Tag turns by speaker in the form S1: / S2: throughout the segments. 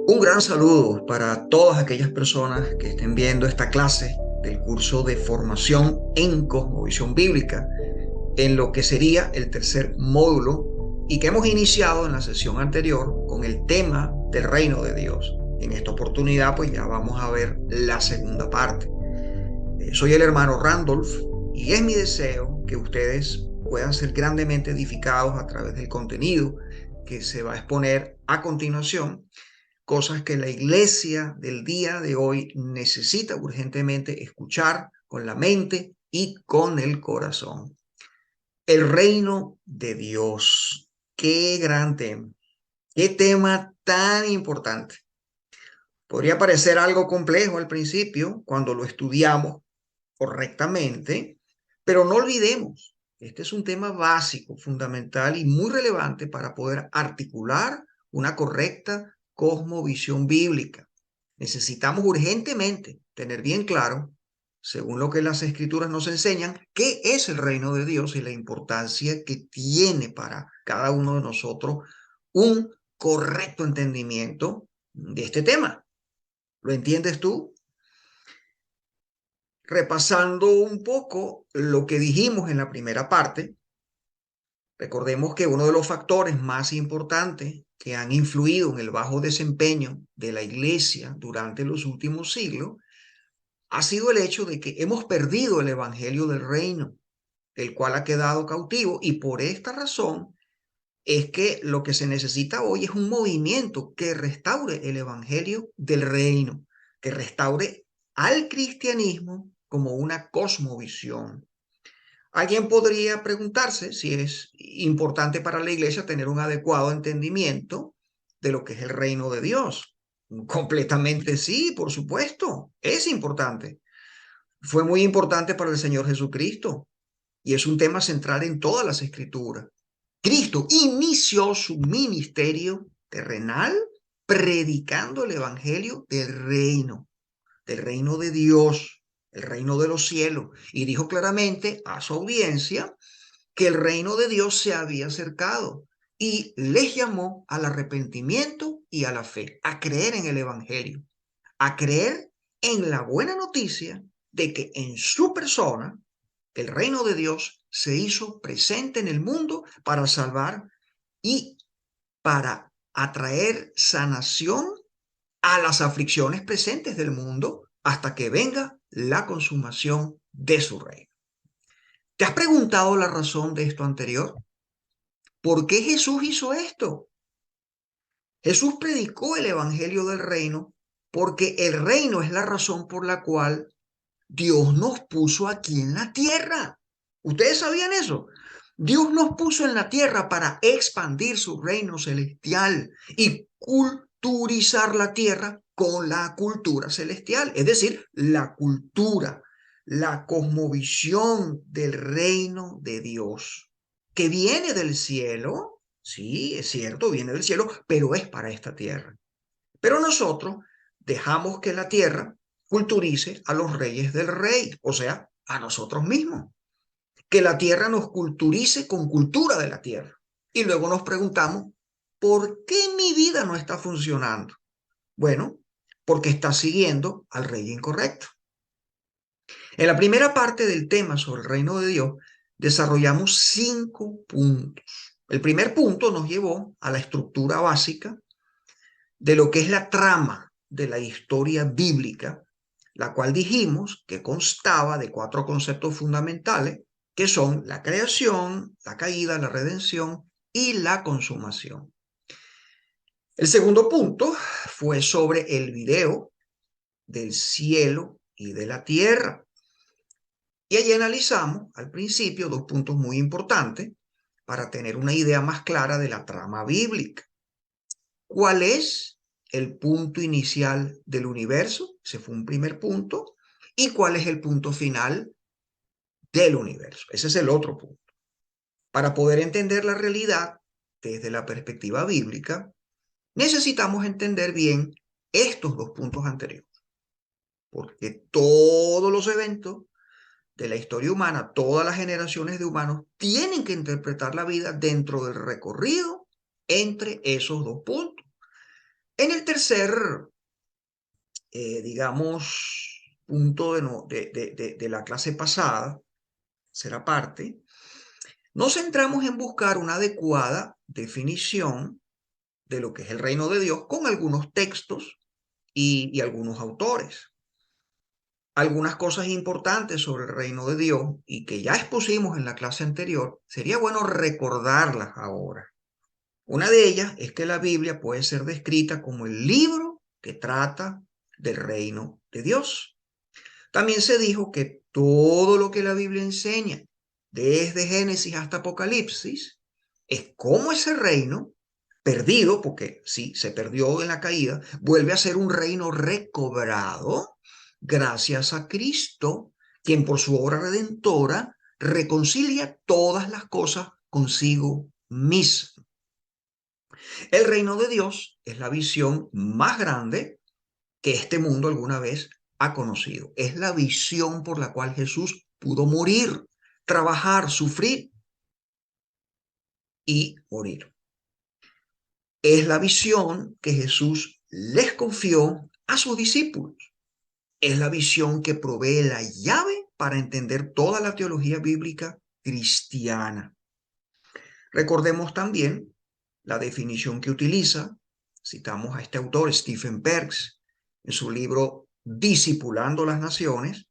S1: Un gran saludo para todas aquellas personas que estén viendo esta clase del curso de formación en cosmovisión bíblica, en lo que sería el tercer módulo y que hemos iniciado en la sesión anterior con el tema del reino de Dios. En esta oportunidad, pues ya vamos a ver la segunda parte. Soy el hermano Randolph y es mi deseo que ustedes puedan ser grandemente edificados a través del contenido que se va a exponer a continuación, cosas que la iglesia del día de hoy necesita urgentemente escuchar con la mente y con el corazón. El reino de Dios. Qué gran tema. Qué tema tan importante. Podría parecer algo complejo al principio cuando lo estudiamos correctamente, pero no olvidemos, este es un tema básico, fundamental y muy relevante para poder articular una correcta cosmovisión bíblica. Necesitamos urgentemente tener bien claro, según lo que las escrituras nos enseñan, qué es el reino de Dios y la importancia que tiene para cada uno de nosotros un correcto entendimiento de este tema. ¿Lo entiendes tú? Repasando un poco lo que dijimos en la primera parte, recordemos que uno de los factores más importantes que han influido en el bajo desempeño de la iglesia durante los últimos siglos ha sido el hecho de que hemos perdido el evangelio del reino, el cual ha quedado cautivo, y por esta razón es que lo que se necesita hoy es un movimiento que restaure el evangelio del reino, que restaure al cristianismo como una cosmovisión. Alguien podría preguntarse si es importante para la iglesia tener un adecuado entendimiento de lo que es el reino de Dios. Completamente sí, por supuesto, es importante. Fue muy importante para el Señor Jesucristo y es un tema central en todas las escrituras. Cristo inició su ministerio terrenal predicando el evangelio del reino de Dios, el reino de los cielos, y dijo claramente a su audiencia que el reino de Dios se había acercado y les llamó al arrepentimiento y a la fe, a creer en el evangelio, a creer en la buena noticia de que en su persona el reino de Dios se hizo presente en el mundo para salvar y para atraer sanación a las aflicciones presentes del mundo hasta que venga la consumación de su reino. ¿Te has preguntado la razón de esto anterior? ¿Por qué Jesús hizo esto? Jesús predicó el evangelio del reino porque el reino es la razón por la cual Dios nos puso aquí en la tierra. ¿Ustedes sabían eso? Dios nos puso en la tierra para expandir su reino celestial y culturizar la tierra con la cultura celestial, es decir, la cultura, la cosmovisión del reino de Dios, que viene del cielo. Sí, es cierto, viene del cielo, pero es para esta tierra. Pero nosotros dejamos que la tierra culturice a los reyes del rey, o sea, a nosotros mismos. Que la tierra nos culturice con cultura de la tierra. Y luego nos preguntamos, ¿por qué mi vida no está funcionando? Bueno, porque está siguiendo al rey incorrecto. En la primera parte del tema sobre el reino de Dios, desarrollamos 5 puntos. El primer punto nos llevó a la estructura básica de lo que es la trama de la historia bíblica, la cual dijimos que constaba de 4 conceptos fundamentales, que son la creación, la caída, la redención y la consumación. El segundo punto fue sobre el video del cielo y de la tierra. Y allí analizamos al principio 2 puntos muy importantes para tener una idea más clara de la trama bíblica. ¿Cuál es el punto inicial del universo? Ese fue un primer punto. ¿Y cuál es el punto final del universo? Ese es el otro punto. Para poder entender la realidad desde la perspectiva bíblica, necesitamos entender bien estos 2 puntos anteriores, porque todos los eventos de la historia humana, todas las generaciones de humanos tienen que interpretar la vida dentro del recorrido entre esos 2 puntos. En el tercer, digamos, punto de la clase pasada, será parte, nos centramos en buscar una adecuada definición de lo que es el reino de Dios con algunos textos y algunos autores. Algunas cosas importantes sobre el reino de Dios y que ya expusimos en la clase anterior, sería bueno recordarlas ahora. Una de ellas es que la Biblia puede ser descrita como el libro que trata del reino de Dios. También se dijo que todo lo que la Biblia enseña, desde Génesis hasta Apocalipsis, es cómo ese reino, perdido, porque sí, se perdió en la caída, vuelve a ser un reino recobrado gracias a Cristo, quien por su obra redentora reconcilia todas las cosas consigo mismo. El reino de Dios es la visión más grande que este mundo alguna vez ha conocido. Es la visión por la cual Jesús pudo morir, trabajar, sufrir y morir. Es la visión que Jesús les confió a sus discípulos. Es la visión que provee la llave para entender toda la teología bíblica cristiana. Recordemos también la definición que utiliza, citamos a este autor, Stephen Perks, en su libro Discipulando las Naciones,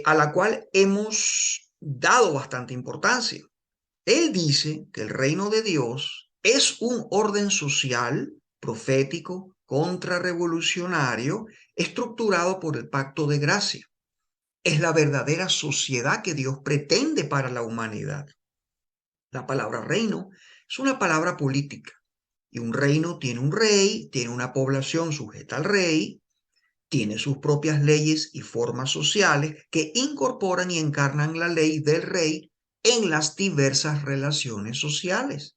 S1: a la cual hemos dado bastante importancia. Él dice que el reino de Dios es un orden social, profético, contrarrevolucionario, estructurado por el pacto de gracia. Es la verdadera sociedad que Dios pretende para la humanidad. La palabra reino es una palabra política y un reino tiene un rey, tiene una población sujeta al rey, tiene sus propias leyes y formas sociales que incorporan y encarnan la ley del rey en las diversas relaciones sociales.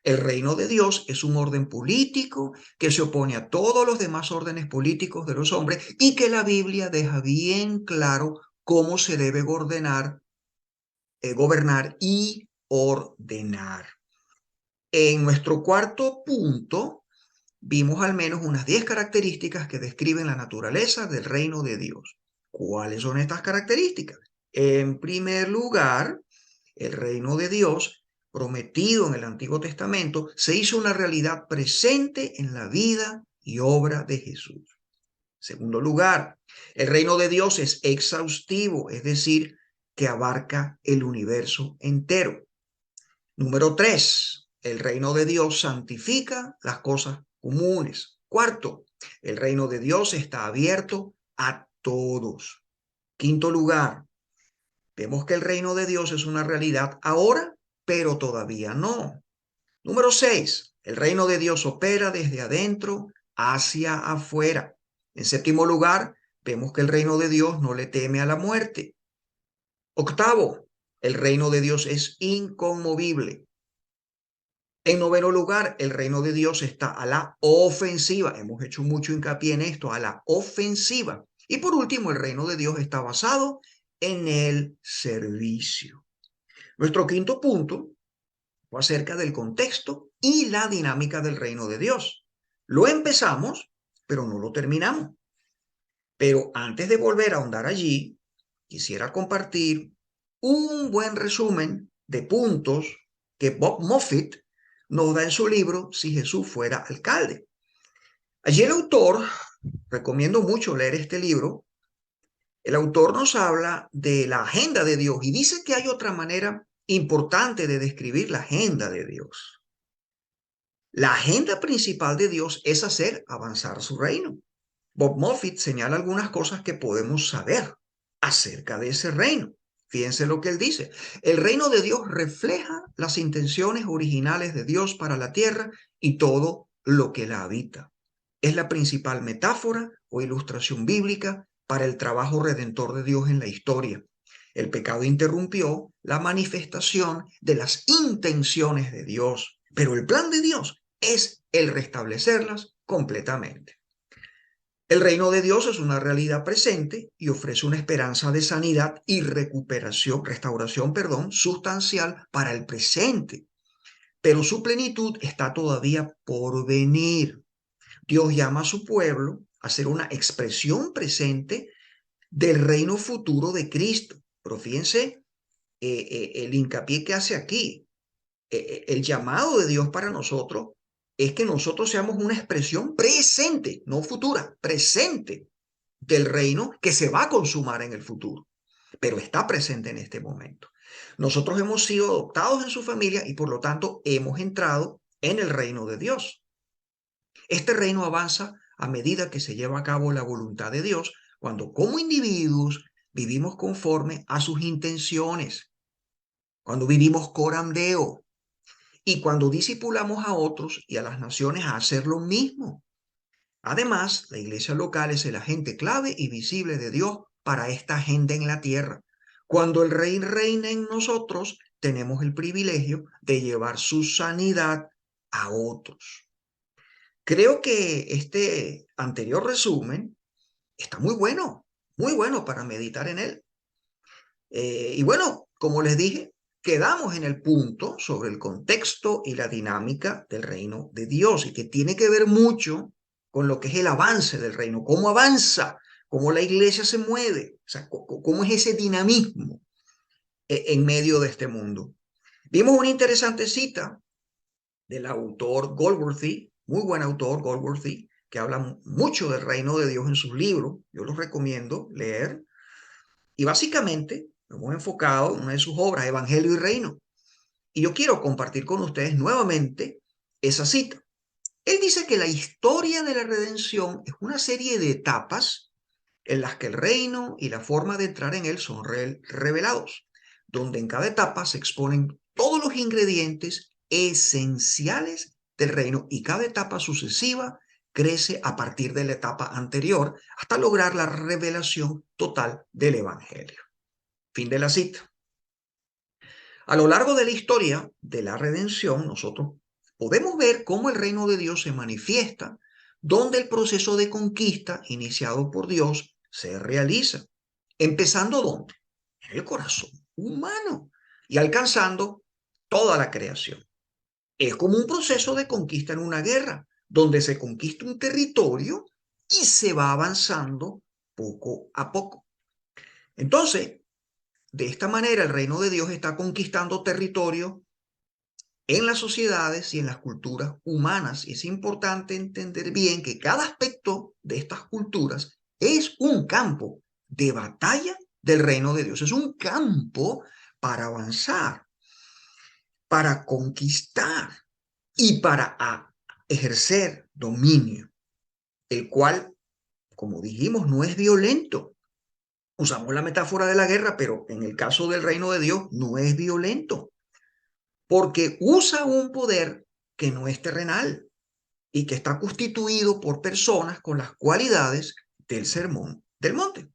S1: El reino de Dios es un orden político que se opone a todos los demás órdenes políticos de los hombres y que la Biblia deja bien claro cómo se debe gobernar y ordenar. En nuestro cuarto punto, vimos al menos unas 10 características que describen la naturaleza del reino de Dios. ¿Cuáles son estas características? En primer lugar, el reino de Dios, prometido en el Antiguo Testamento, se hizo una realidad presente en la vida y obra de Jesús. En segundo lugar, el reino de Dios es exhaustivo, es decir, que abarca el universo entero. Número 3, el reino de Dios santifica las cosas comunes. Cuarto, el reino de Dios está abierto a todos. Quinto lugar, vemos que el reino de Dios es una realidad ahora, pero todavía no. Número 6, el reino de Dios opera desde adentro hacia afuera. En séptimo lugar, vemos que el reino de Dios no le teme a la muerte. Octavo, el reino de Dios es inconmovible. En noveno lugar, el reino de Dios está a la ofensiva. Hemos hecho mucho hincapié en esto, a la ofensiva. Y por último, el reino de Dios está basado en el servicio. Nuestro quinto punto fue acerca del contexto y la dinámica del reino de Dios. Lo empezamos, pero no lo terminamos. Pero antes de volver a ahondar allí, quisiera compartir un buen resumen de puntos que Bob Moffitt nos da en su libro Si Jesús fuera alcalde. Allí el autor, recomiendo mucho leer este libro, el autor nos habla de la agenda de Dios y dice que hay otra manera importante de describir la agenda de Dios. La agenda principal de Dios es hacer avanzar su reino. Bob Moffitt señala algunas cosas que podemos saber acerca de ese reino. Fíjense lo que él dice. El reino de Dios refleja las intenciones originales de Dios para la tierra y todo lo que la habita. Es la principal metáfora o ilustración bíblica para el trabajo redentor de Dios en la historia. El pecado interrumpió la manifestación de las intenciones de Dios, pero el plan de Dios es el restablecerlas completamente. El reino de Dios es una realidad presente y ofrece una esperanza de sanidad y restauración, sustancial para el presente. pero su plenitud está todavía por venir. Dios llama a su pueblo a ser una expresión presente del reino futuro de Cristo. Pero fíjense el hincapié que hace aquí. El llamado de Dios para nosotros es que nosotros seamos una expresión presente, no futura, presente del reino que se va a consumar en el futuro, pero está presente en este momento. Nosotros hemos sido adoptados en su familia y por lo tanto hemos entrado en el reino de Dios. Este reino avanza a medida que se lleva a cabo la voluntad de Dios, cuando como individuos vivimos conforme a sus intenciones, cuando vivimos coram Deo y cuando discipulamos a otros y a las naciones a hacer lo mismo. Además, la iglesia local es el agente clave y visible de Dios para esta agenda en la tierra. Cuando el Rey reina en nosotros, tenemos el privilegio de llevar su sanidad a otros. Creo que este anterior resumen está muy bueno para meditar en él. Y bueno, como les dije, quedamos en el punto sobre el contexto y la dinámica del reino de Dios y que tiene que ver mucho con lo que es el avance del reino, cómo avanza, cómo la iglesia se mueve, o sea, cómo es ese dinamismo en medio de este mundo. Vimos una interesante cita del autor Goldsworthy, muy buen autor Goldsworthy, que habla mucho del reino de Dios en sus libros. Yo los recomiendo leer. Y básicamente nos hemos enfocado en una de sus obras, Evangelio y Reino. Y yo quiero compartir con ustedes nuevamente esa cita. Él dice que la historia de la redención es una serie de etapas en las que el reino y la forma de entrar en él son revelados, donde en cada etapa se exponen todos los ingredientes esenciales del reino y cada etapa sucesiva crece a partir de la etapa anterior hasta lograr la revelación total del Evangelio. Fin de la cita. A lo largo de la historia de la redención, nosotros podemos ver cómo el reino de Dios se manifiesta, donde el proceso de conquista iniciado por Dios se realiza. ¿Empezando dónde? En el corazón humano y alcanzando toda la creación. Es como un proceso de conquista en una guerra, donde se conquista un territorio y se va avanzando poco a poco. Entonces, de esta manera, el reino de Dios está conquistando territorio en las sociedades y en las culturas humanas. Y es importante entender bien que cada aspecto de estas culturas es un campo de batalla del reino de Dios. Es un campo para avanzar, para conquistar y para ejercer dominio, el cual, como dijimos, no es violento. Usamos la metáfora de la guerra, pero en el caso del reino de Dios no es violento, porque usa un poder que no es terrenal y que está constituido por personas con las cualidades del sermón del monte.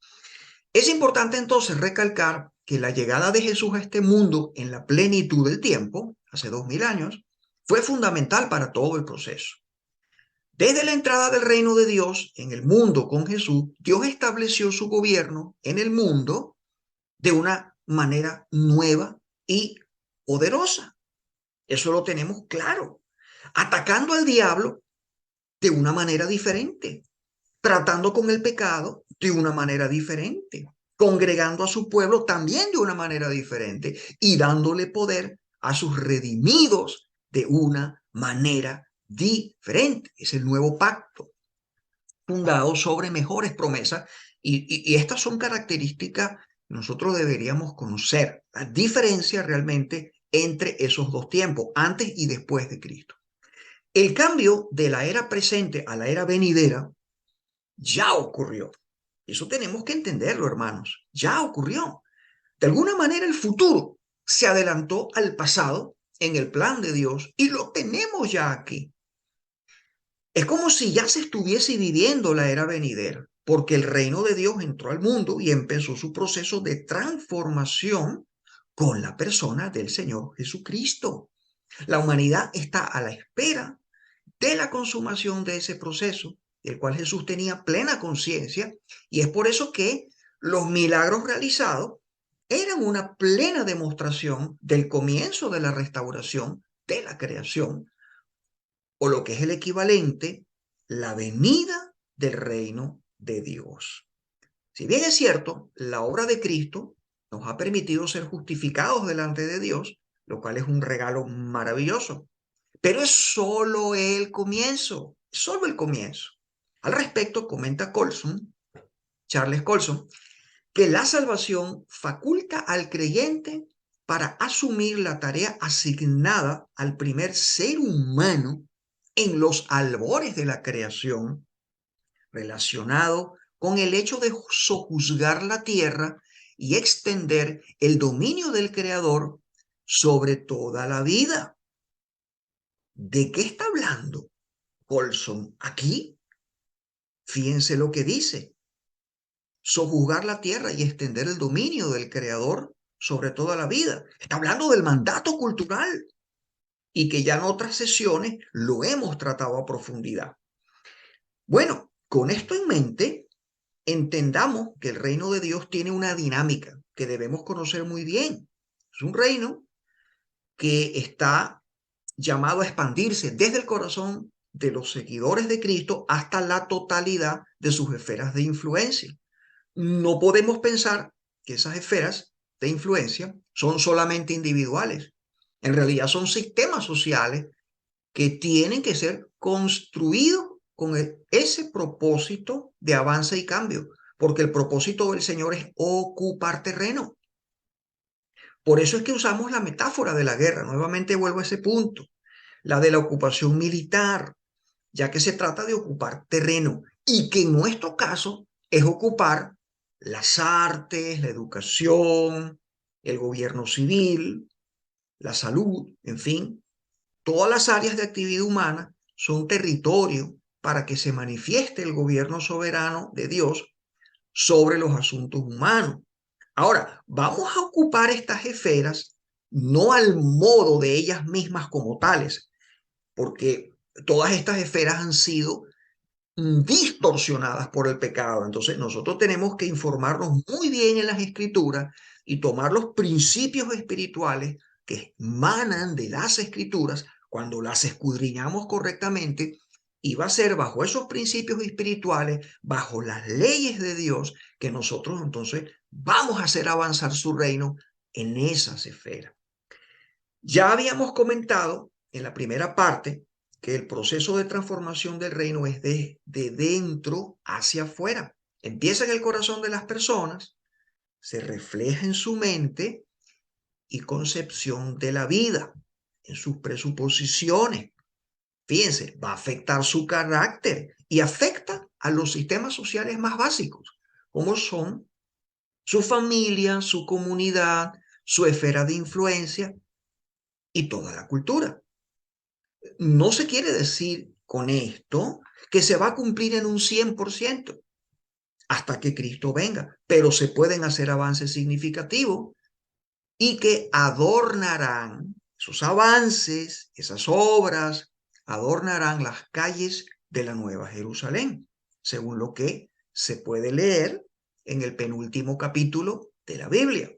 S1: Es importante entonces recalcar que la llegada de Jesús a este mundo en la plenitud del tiempo, hace 2000 años, fue fundamental para todo el proceso. Desde la entrada del reino de Dios en el mundo con Jesús, Dios estableció su gobierno en el mundo de una manera nueva y poderosa. Eso lo tenemos claro. Atacando al diablo de una manera diferente, tratando con el pecado de una manera diferente, congregando a su pueblo también de una manera diferente y dándole poder a sus redimidos de una manera diferente. Es el nuevo pacto, fundado sobre mejores promesas y estas son características que nosotros deberíamos conocer, la diferencia realmente entre esos dos tiempos, antes y después de Cristo. El cambio de la era presente a la era venidera ya ocurrió. Eso tenemos que entenderlo, hermanos. Ya ocurrió. De alguna manera el futuro se adelantó al pasado en el plan de Dios y lo tenemos ya aquí. Es como si ya se estuviese viviendo la era venidera, porque el reino de Dios entró al mundo y empezó su proceso de transformación con la persona del Señor Jesucristo. La humanidad está a la espera de la consumación de ese proceso, del cual Jesús tenía plena conciencia, y es por eso que los milagros realizados eran una plena demostración del comienzo de la restauración de la creación, o lo que es el equivalente, la venida del reino de Dios. Si bien es cierto, la obra de Cristo nos ha permitido ser justificados delante de Dios, lo cual es un regalo maravilloso, pero es solo el comienzo, solo el comienzo. Al respecto, comenta Charles Colson, que la salvación faculta al creyente para asumir la tarea asignada al primer ser humano en los albores de la creación, relacionado con el hecho de sojuzgar la tierra y extender el dominio del Creador sobre toda la vida. ¿De qué está hablando Colson aquí? Fíjense lo que dice: sojuzgar la tierra y extender el dominio del Creador sobre toda la vida. Está hablando del mandato cultural y que ya en otras sesiones lo hemos tratado a profundidad. Bueno, con esto en mente, entendamos que el reino de Dios tiene una dinámica que debemos conocer muy bien. Es un reino que está llamado a expandirse desde el corazón de los seguidores de Cristo hasta la totalidad de sus esferas de influencia. No podemos pensar que esas esferas de influencia son solamente individuales. En realidad son sistemas sociales que tienen que ser construidos con ese propósito de avance y cambio, porque el propósito del Señor es ocupar terreno. Por eso es que usamos la metáfora de la guerra. Nuevamente vuelvo a ese punto, la de la ocupación militar, ya que se trata de ocupar terreno y que en nuestro caso es ocupar las artes, la educación, el gobierno civil, la salud, en fin, todas las áreas de actividad humana son territorio para que se manifieste el gobierno soberano de Dios sobre los asuntos humanos. Ahora, vamos a ocupar estas esferas no al modo de ellas mismas como tales, porque todas estas esferas han sido distorsionadas por el pecado. Entonces nosotros tenemos que informarnos muy bien en las escrituras y tomar los principios espirituales que emanan de las escrituras cuando las escudriñamos correctamente, y va a ser bajo esos principios espirituales, bajo las leyes de Dios, que nosotros entonces vamos a hacer avanzar su reino en esas esferas. Ya habíamos comentado en la primera parte que el proceso de transformación del reino es de dentro hacia afuera. Empieza en el corazón de las personas, se refleja en su mente y concepción de la vida, en sus presuposiciones. Fíjense, va a afectar su carácter y afecta a los sistemas sociales más básicos, como son su familia, su comunidad, su esfera de influencia y toda la cultura. No se quiere decir con esto que se va a cumplir en un 100% hasta que Cristo venga, pero se pueden hacer avances significativos y que adornarán esos avances, esas obras, adornarán las calles de la Nueva Jerusalén, según lo que se puede leer en el penúltimo capítulo de la Biblia.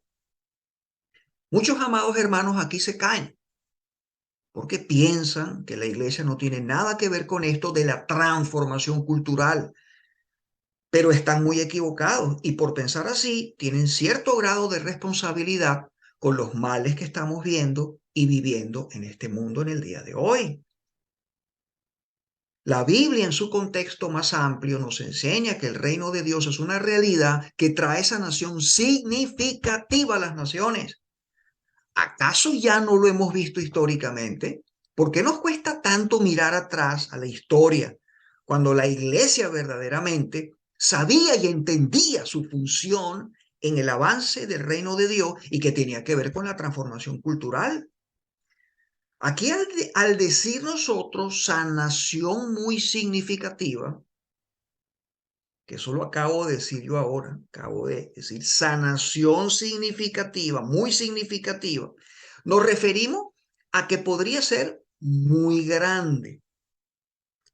S1: Muchos amados hermanos aquí se caen porque piensan que la iglesia no tiene nada que ver con esto de la transformación cultural, pero están muy equivocados y por pensar así tienen cierto grado de responsabilidad con los males que estamos viendo y viviendo en este mundo en el día de hoy. La Biblia en su contexto más amplio nos enseña que el reino de Dios es una realidad que trae sanación significativa a las naciones. ¿Acaso ya no lo hemos visto históricamente? ¿Por qué nos cuesta tanto mirar atrás a la historia cuando la iglesia verdaderamente sabía y entendía su función en el avance del reino de Dios y que tenía que ver con la transformación cultural? Aquí al decir nosotros sanación muy significativa, que eso lo acabo de decir yo ahora, acabo de decir sanación significativa, muy significativa, nos referimos a que podría ser muy grande,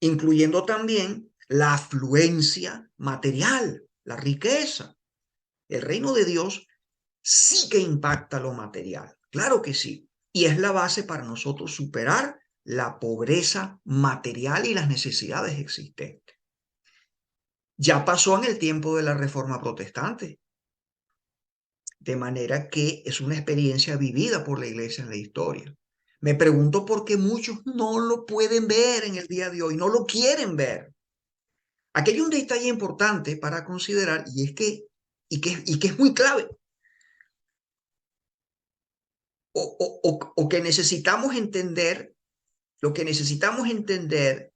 S1: incluyendo también la afluencia material, la riqueza. El reino de Dios sí que impacta lo material, claro que sí, y es la base para nosotros superar la pobreza material y las necesidades existentes. Ya pasó en el tiempo de la Reforma Protestante, de manera que es una experiencia vivida por la Iglesia en la historia. Me pregunto por qué muchos no lo pueden ver en el día de hoy, no lo quieren ver. Aquí hay un detalle importante para considerar y es que, y que es muy clave, o que necesitamos entender, lo que necesitamos entender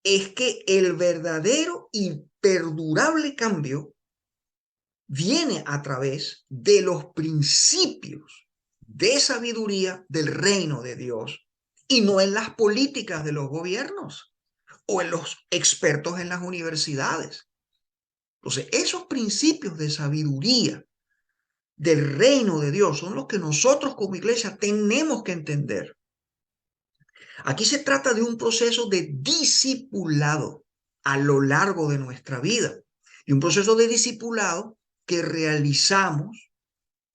S1: es que el verdadero y perdurable cambio viene a través de los principios de sabiduría del reino de Dios y no en las políticas de los gobiernos o en los expertos en las universidades. Entonces, esos principios de sabiduría del reino de Dios son los que nosotros como iglesia tenemos que entender. Aquí se trata de un proceso de discipulado a lo largo de nuestra vida y un proceso de discipulado que realizamos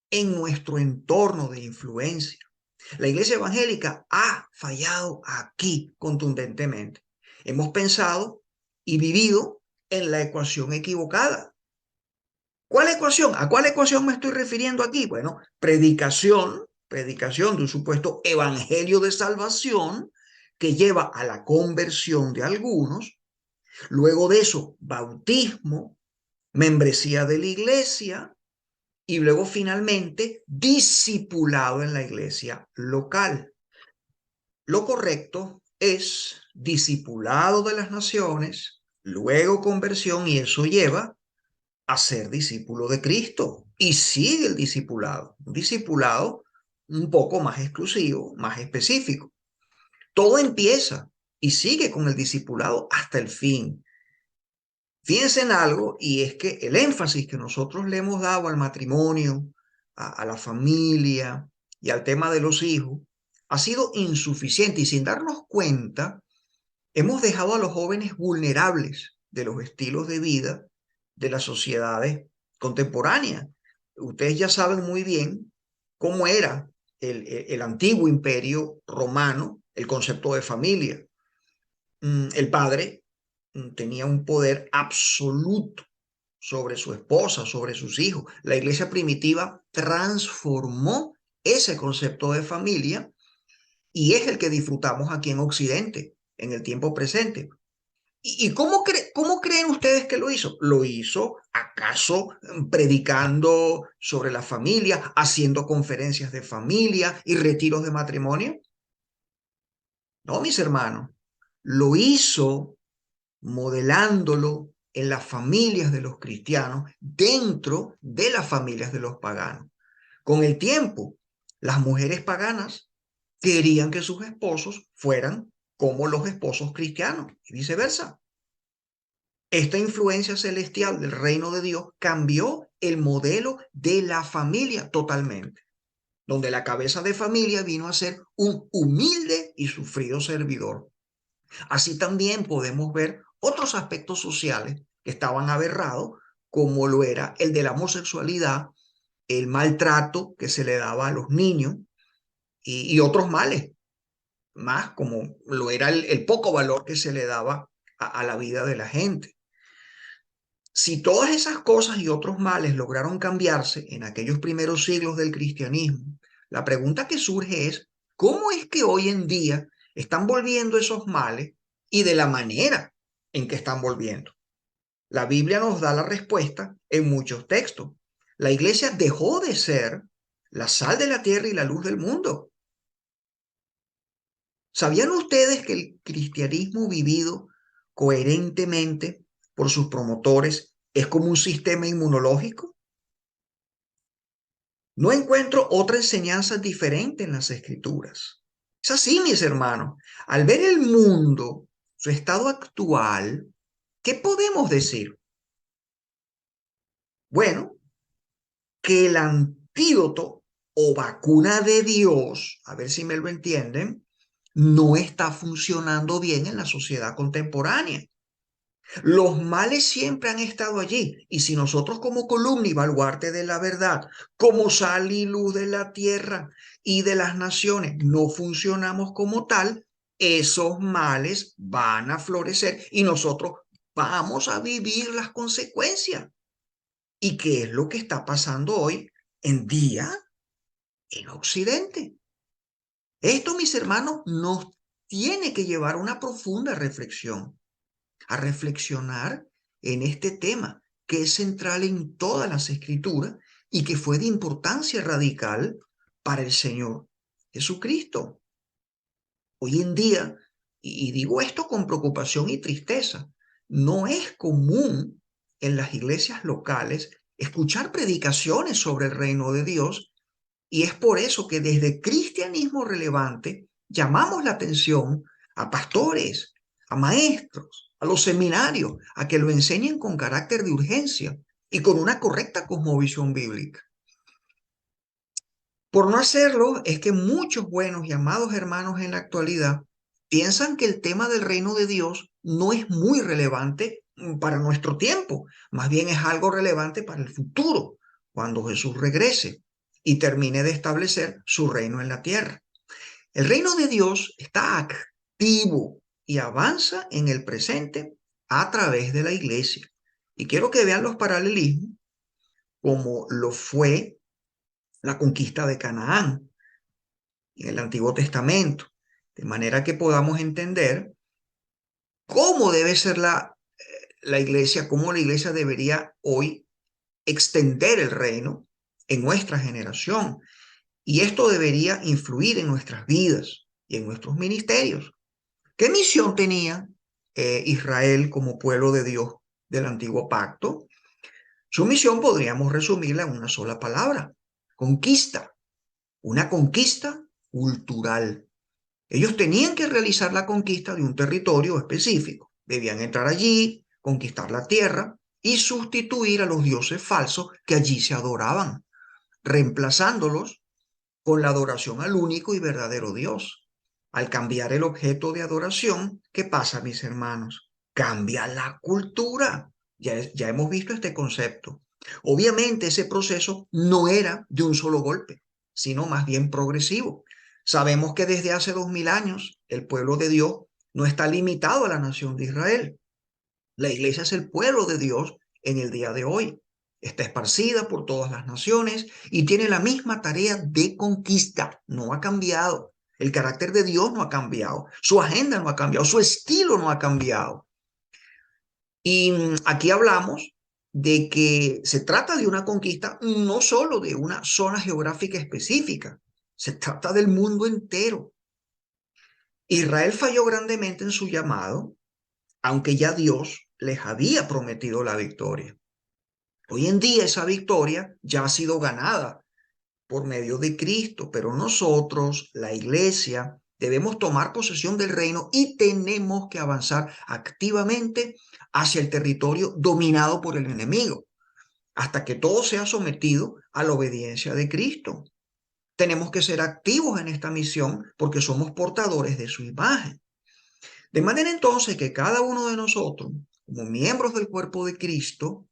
S1: en nuestro entorno de influencia. La iglesia evangélica ha fallado aquí contundentemente. Hemos pensado y vivido en la ecuación equivocada. ¿Cuál ecuación? ¿A cuál ecuación me estoy refiriendo aquí? Bueno, predicación de un supuesto evangelio de salvación que lleva a la conversión de algunos, luego de eso, bautismo, membresía de la iglesia y luego finalmente discipulado en la iglesia local. Lo correcto es discipulado de las naciones, luego conversión y eso lleva a ser discípulo de Cristo y sigue el discipulado, un discipulado un poco más exclusivo, más específico. Todo empieza y sigue con el discipulado hasta el fin. Fíjense en algo y es que el énfasis que nosotros le hemos dado al matrimonio, a la familia y al tema de los hijos ha sido insuficiente y sin darnos cuenta hemos dejado a los jóvenes vulnerables de los estilos de vida de las sociedades contemporáneas. Ustedes ya saben muy bien cómo era el antiguo imperio romano, el concepto de familia. El padre tenía un poder absoluto sobre su esposa, sobre sus hijos. La iglesia primitiva transformó ese concepto de familia y es el que disfrutamos aquí en Occidente, en el tiempo presente. ¿Y cómo creen ustedes que lo hizo? ¿Lo hizo acaso predicando sobre la familia, haciendo conferencias de familia y retiros de matrimonio? No, mis hermanos. Lo hizo modelándolo en las familias de los cristianos, dentro de las familias de los paganos. Con el tiempo, las mujeres paganas querían que sus esposos fueran como los esposos cristianos y viceversa. Esta influencia celestial del reino de Dios cambió el modelo de la familia totalmente, donde la cabeza de familia vino a ser un humilde y sufrido servidor. Así también podemos ver otros aspectos sociales que estaban aberrados, como lo era el de la homosexualidad, el maltrato que se le daba a los niños y otros males, más como lo era el poco valor que se le daba a la vida de la gente. Si todas esas cosas y otros males lograron cambiarse en aquellos primeros siglos del cristianismo, la pregunta que surge es, ¿cómo es que hoy en día están volviendo esos males y de la manera en que están volviendo? La Biblia nos da la respuesta en muchos textos. La iglesia dejó de ser la sal de la tierra y la luz del mundo. ¿Sabían ustedes que el cristianismo vivido coherentemente por sus promotores es como un sistema inmunológico? No encuentro otra enseñanza diferente en las escrituras. Es así, mis hermanos. Al ver el mundo, su estado actual, ¿qué podemos decir? Bueno, que el antídoto o vacuna de Dios, a ver si me lo entienden, no está funcionando bien en la sociedad contemporánea. Los males siempre han estado allí. Y si nosotros como columna y baluarte de la verdad, como sal y luz de la tierra y de las naciones, no funcionamos como tal, esos males van a florecer y nosotros vamos a vivir las consecuencias. ¿Y qué es lo que está pasando hoy en día en Occidente? Esto, mis hermanos, nos tiene que llevar a una profunda reflexión, a reflexionar en este tema que es central en todas las escrituras y que fue de importancia radical para el Señor Jesucristo. Hoy en día, y digo esto con preocupación y tristeza, no es común en las iglesias locales escuchar predicaciones sobre el reino de Dios, y es por eso que desde Cristianismo Relevante llamamos la atención a pastores, a maestros, a los seminarios, a que lo enseñen con carácter de urgencia y con una correcta cosmovisión bíblica. Por no hacerlo, es que muchos buenos y amados hermanos en la actualidad piensan que el tema del reino de Dios no es muy relevante para nuestro tiempo, más bien es algo relevante para el futuro, cuando Jesús regrese y termine de establecer su reino en la tierra. El reino de Dios está activo y avanza en el presente a través de la iglesia. Y quiero que vean los paralelismos como lo fue la conquista de Canaán en el Antiguo Testamento, de manera que podamos entender cómo debe ser la iglesia, cómo la iglesia debería hoy extender el reino en nuestra generación. Y esto debería influir en nuestras vidas y en nuestros ministerios. ¿Qué misión tenía Israel como pueblo de Dios del antiguo pacto? Su misión podríamos resumirla en una sola palabra: conquista, una conquista cultural. Ellos tenían que realizar la conquista de un territorio específico. Debían entrar allí, conquistar la tierra y sustituir a los dioses falsos que allí se adoraban, reemplazándolos con la adoración al único y verdadero Dios. Al cambiar el objeto de adoración, ¿qué pasa, mis hermanos? Cambia la cultura. Ya hemos visto este concepto. Obviamente ese proceso no era de un solo golpe, sino más bien progresivo. Sabemos que desde hace 2000 años el pueblo de Dios no está limitado a la nación de Israel. La iglesia es el pueblo de Dios en el día de hoy. Está esparcida por todas las naciones y tiene la misma tarea de conquista. No ha cambiado. El carácter de Dios no ha cambiado. Su agenda no ha cambiado. Su estilo no ha cambiado. Y aquí hablamos de que se trata de una conquista no solo de una zona geográfica específica. Se trata del mundo entero. Israel falló grandemente en su llamado, aunque ya Dios les había prometido la victoria. Hoy en día esa victoria ya ha sido ganada por medio de Cristo, pero nosotros, la iglesia, debemos tomar posesión del reino y tenemos que avanzar activamente hacia el territorio dominado por el enemigo, hasta que todo sea sometido a la obediencia de Cristo. Tenemos que ser activos en esta misión porque somos portadores de su imagen. De manera entonces que cada uno de nosotros, como miembros del cuerpo de Cristo,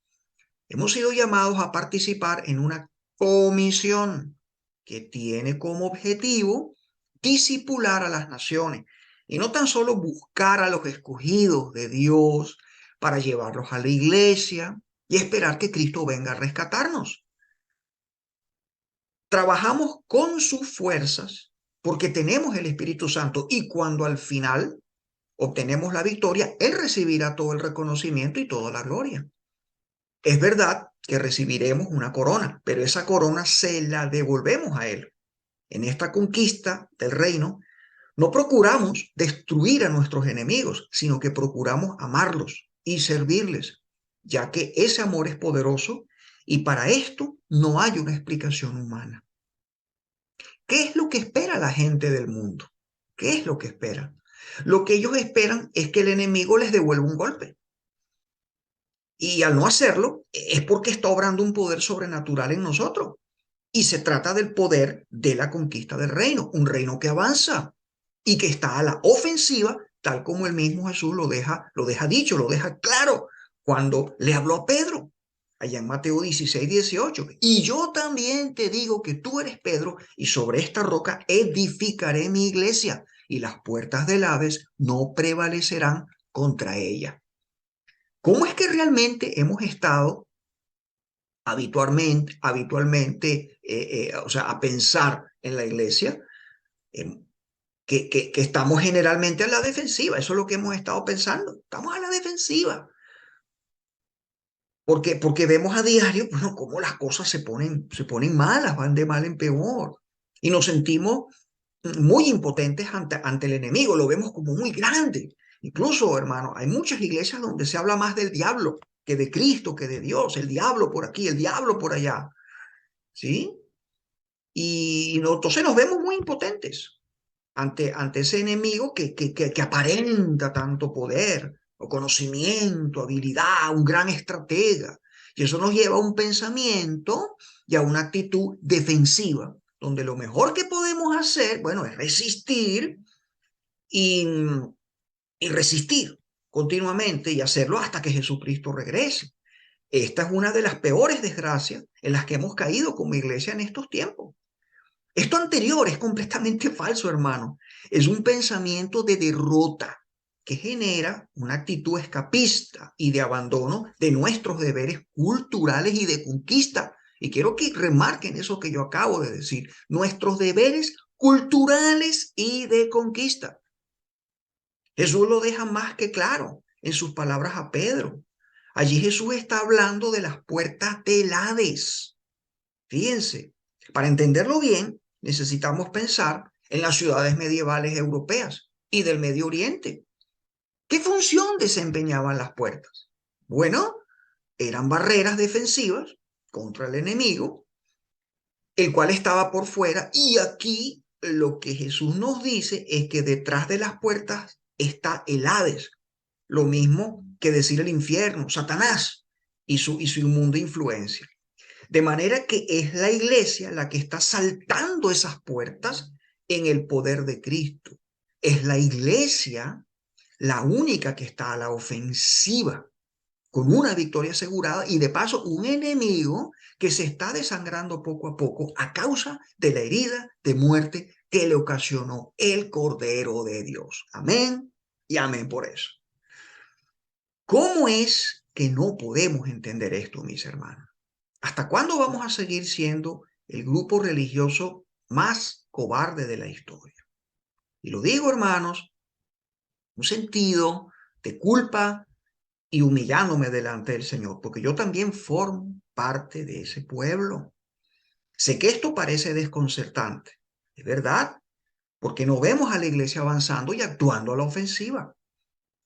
S1: hemos sido llamados a participar en una comisión que tiene como objetivo discipular a las naciones y no tan solo buscar a los escogidos de Dios para llevarlos a la iglesia y esperar que Cristo venga a rescatarnos. Trabajamos con sus fuerzas porque tenemos el Espíritu Santo y cuando al final obtenemos la victoria, Él recibirá todo el reconocimiento y toda la gloria. Es verdad que recibiremos una corona, pero esa corona se la devolvemos a Él. En esta conquista del reino, no procuramos destruir a nuestros enemigos, sino que procuramos amarlos y servirles, ya que ese amor es poderoso y para esto no hay una explicación humana. ¿Qué es lo que espera la gente del mundo? ¿Qué es lo que espera? Lo que ellos esperan es que el enemigo les devuelva un golpe. Y al no hacerlo, es porque está obrando un poder sobrenatural en nosotros. Y se trata del poder de la conquista del reino, un reino que avanza y que está a la ofensiva tal como el mismo Jesús lo deja dicho, lo deja claro cuando le habló a Pedro, allá en Mateo 16, 18. Y yo también te digo que tú eres Pedro, y sobre esta roca edificaré mi iglesia, y las puertas del Hades no prevalecerán contra ella. ¿Cómo es que realmente hemos estado o sea, a pensar en la iglesia? Eh, que estamos generalmente a la defensiva. Eso es lo que hemos estado pensando. Estamos a la defensiva. Porque vemos a diario, bueno, cómo las cosas se ponen malas, van de mal en peor. Y nos sentimos muy impotentes ante el enemigo, lo vemos como muy grande. Incluso, hermano, hay muchas iglesias donde se habla más del diablo que de Cristo, que de Dios. El diablo por aquí, el diablo por allá. ¿Sí? Y entonces nos vemos muy impotentes ante ese enemigo que aparenta tanto poder o conocimiento, habilidad, un gran estratega. Y eso nos lleva a un pensamiento y a una actitud defensiva, donde lo mejor que podemos hacer, bueno, es resistir y, y resistir continuamente y hacerlo hasta que Jesucristo regrese. Esta es una de las peores desgracias en las que hemos caído como iglesia en estos tiempos. Esto anterior es completamente falso, hermano. Es un pensamiento de derrota que genera una actitud escapista y de abandono de nuestros deberes culturales y de conquista. Y quiero que remarquen eso que yo acabo de decir, nuestros deberes culturales y de conquista. Jesús lo deja más que claro en sus palabras a Pedro. Allí Jesús está hablando de las puertas del Hades. Fíjense, para entenderlo bien, necesitamos pensar en las ciudades medievales europeas y del Medio Oriente. ¿Qué función desempeñaban las puertas? Bueno, eran barreras defensivas contra el enemigo, el cual estaba por fuera, y aquí lo que Jesús nos dice es que detrás de las puertas está el Hades, lo mismo que decir el infierno, Satanás y su inmunda influencia. De manera que es la iglesia la que está saltando esas puertas en el poder de Cristo. Es la iglesia la única que está a la ofensiva, con una victoria asegurada y de paso un enemigo que se está desangrando poco a poco a causa de la herida de muerte que le ocasionó el Cordero de Dios. Amén y amén por eso. ¿Cómo es que no podemos entender esto, mis hermanos? ¿Hasta cuándo vamos a seguir siendo el grupo religioso más cobarde de la historia? Y lo digo, hermanos, un sentido de culpa y humillándome delante del Señor, porque yo también formo parte de ese pueblo. Sé que esto parece desconcertante, es verdad, porque no vemos a la iglesia avanzando y actuando a la ofensiva.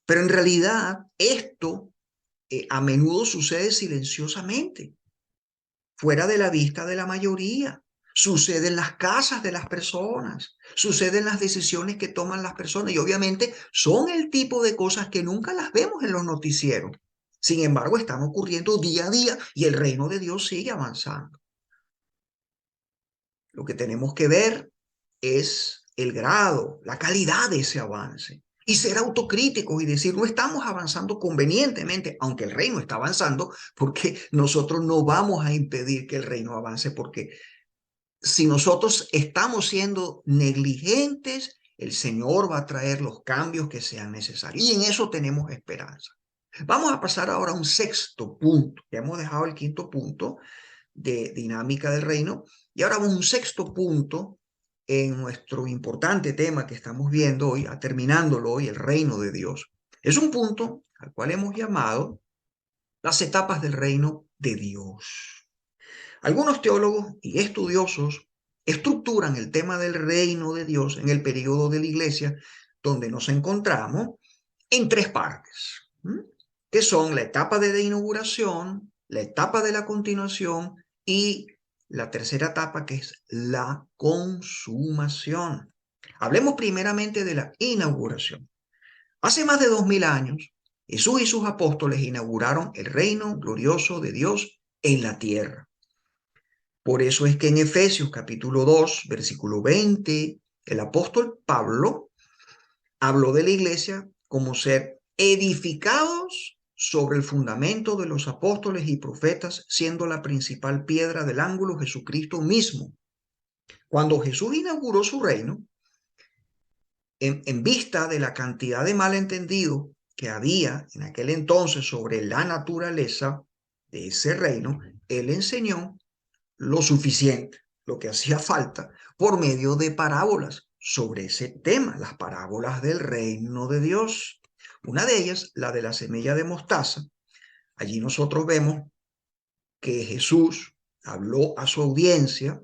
S1: Pero en realidad esto a menudo sucede silenciosamente, fuera de la vista de la mayoría. Sucede en las casas de las personas, sucede en las decisiones que toman las personas y obviamente son el tipo de cosas que nunca las vemos en los noticieros. Sin embargo, están ocurriendo día a día y el reino de Dios sigue avanzando. Lo que tenemos que ver es el grado, la calidad de ese avance y ser autocríticos y decir, no estamos avanzando convenientemente, aunque el reino está avanzando, porque nosotros no vamos a impedir que el reino avance, porque si nosotros estamos siendo negligentes, el Señor va a traer los cambios que sean necesarios. Y en eso tenemos esperanza. Vamos a pasar ahora a un sexto punto. Ya hemos dejado el quinto punto de dinámica del reino. Y ahora vamos a un sexto punto en nuestro importante tema que estamos viendo hoy, terminándolo hoy, el reino de Dios. Es un punto al cual hemos llamado las etapas del reino de Dios. Algunos teólogos y estudiosos estructuran el tema del reino de Dios en el periodo de la iglesia donde nos encontramos en tres partes, que son la etapa de la inauguración, la etapa de la continuación y la tercera etapa que es la consumación. Hablemos primeramente de la inauguración. Hace más de 2000 años, Jesús y sus apóstoles inauguraron el reino glorioso de Dios en la tierra. Por eso es que en Efesios capítulo 2, versículo 20, el apóstol Pablo habló de la iglesia como ser edificados sobre el fundamento de los apóstoles y profetas, siendo la principal piedra del ángulo Jesucristo mismo. Cuando Jesús inauguró su reino, en vista de la cantidad de malentendidos que había en aquel entonces sobre la naturaleza de ese reino, él enseñó lo suficiente, lo que hacía falta, por medio de parábolas sobre ese tema, las parábolas del reino de Dios. Una de ellas, la de la semilla de mostaza. Allí nosotros vemos que Jesús habló a su audiencia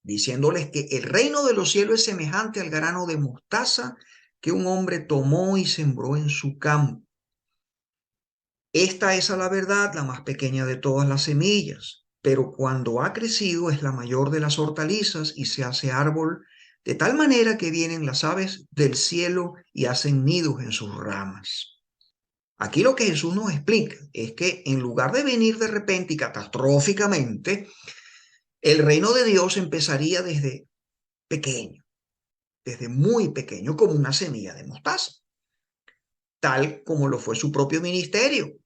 S1: diciéndoles que el reino de los cielos es semejante al grano de mostaza que un hombre tomó y sembró en su campo. Esta es a la verdad la más pequeña de todas las semillas, pero cuando ha crecido es la mayor de las hortalizas y se hace árbol, de tal manera que vienen las aves del cielo y hacen nidos en sus ramas. Aquí lo que Jesús nos explica es que en lugar de venir de repente y catastróficamente, el reino de Dios empezaría desde pequeño, desde muy pequeño, como una semilla de mostaza, tal como lo fue su propio ministerio,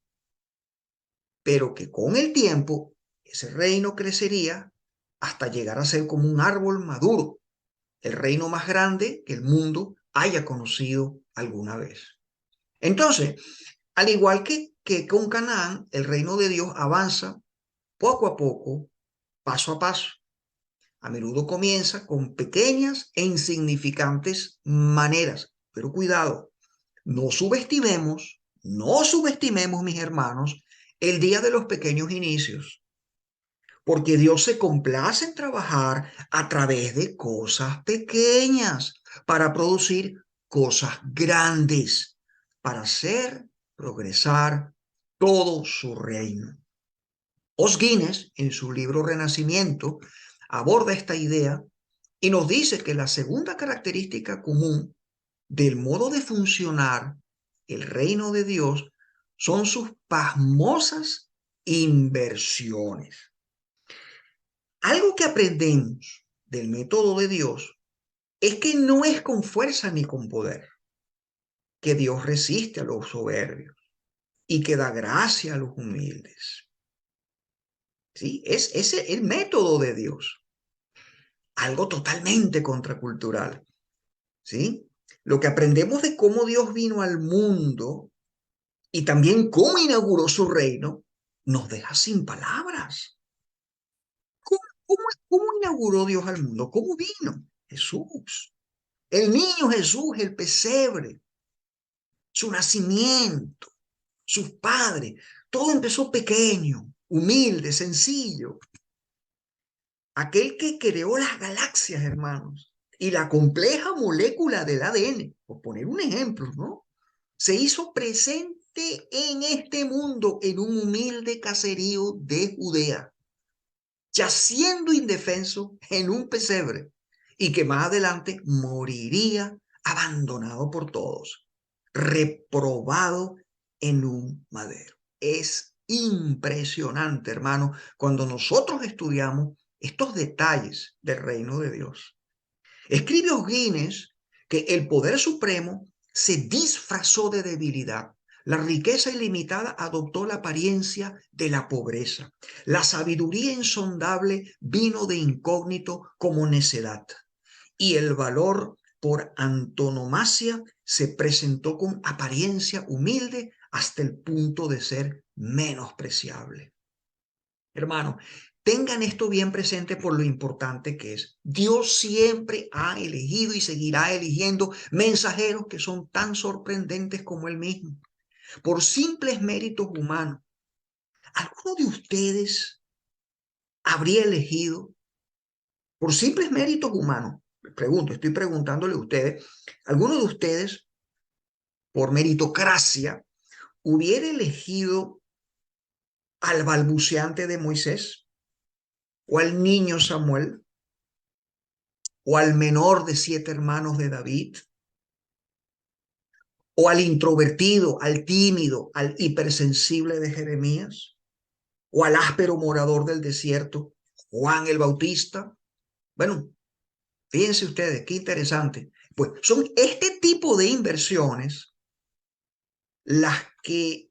S1: pero que con el tiempo ese reino crecería hasta llegar a ser como un árbol maduro, el reino más grande que el mundo haya conocido alguna vez. Entonces, al igual que con Canaán, el reino de Dios avanza poco a poco, paso a paso. A menudo comienza con pequeñas e insignificantes maneras, pero cuidado, no subestimemos, mis hermanos, el día de los pequeños inicios, porque Dios se complace en trabajar a través de cosas pequeñas para producir cosas grandes, para hacer progresar todo su reino. Os Guinness, en su libro Renacimiento, aborda esta idea y nos dice que la segunda característica común del modo de funcionar el reino de Dios son sus pasmosas inversiones. Algo que aprendemos del método de Dios es que no es con fuerza ni con poder, que Dios resiste a los soberbios y que da gracia a los humildes. ¿Sí? Es ese el método de Dios. Algo totalmente contracultural. ¿Sí? Lo que aprendemos de cómo Dios vino al mundo y también cómo inauguró su reino, nos deja sin palabras. ¿Cómo inauguró Dios al mundo? ¿Cómo vino? Jesús. El niño Jesús, el pesebre, su nacimiento, sus padres. Todo empezó pequeño, humilde, sencillo. Aquel que creó las galaxias, hermanos, y la compleja molécula del ADN, por poner un ejemplo, ¿no? Se hizo presente en este mundo en un humilde caserío de Judea, yaciendo indefenso en un pesebre y que más adelante moriría abandonado por todos, reprobado en un madero. Es impresionante, hermano, cuando nosotros estudiamos estos detalles del reino de Dios. Escribe O'Guinness que el poder supremo se disfrazó de debilidad. La riqueza ilimitada adoptó la apariencia de la pobreza. La sabiduría insondable vino de incógnito como necedad. Y el valor por antonomasia se presentó con apariencia humilde hasta el punto de ser menospreciable. Hermano, tengan esto bien presente por lo importante que es. Dios siempre ha elegido y seguirá eligiendo mensajeros que son tan sorprendentes como Él mismo, por simples méritos humanos. ¿Alguno de ustedes habría elegido, por simples méritos humanos? Pregunto, estoy preguntándole a ustedes, ¿alguno de ustedes, por meritocracia, hubiera elegido al balbuceante de Moisés o al niño Samuel? ¿O al menor de 7 hermanos de David? ¿O al introvertido, al tímido, al hipersensible de Jeremías? ¿O al áspero morador del desierto, Juan el Bautista? Bueno, fíjense ustedes, qué interesante. Pues son este tipo de inversiones las que,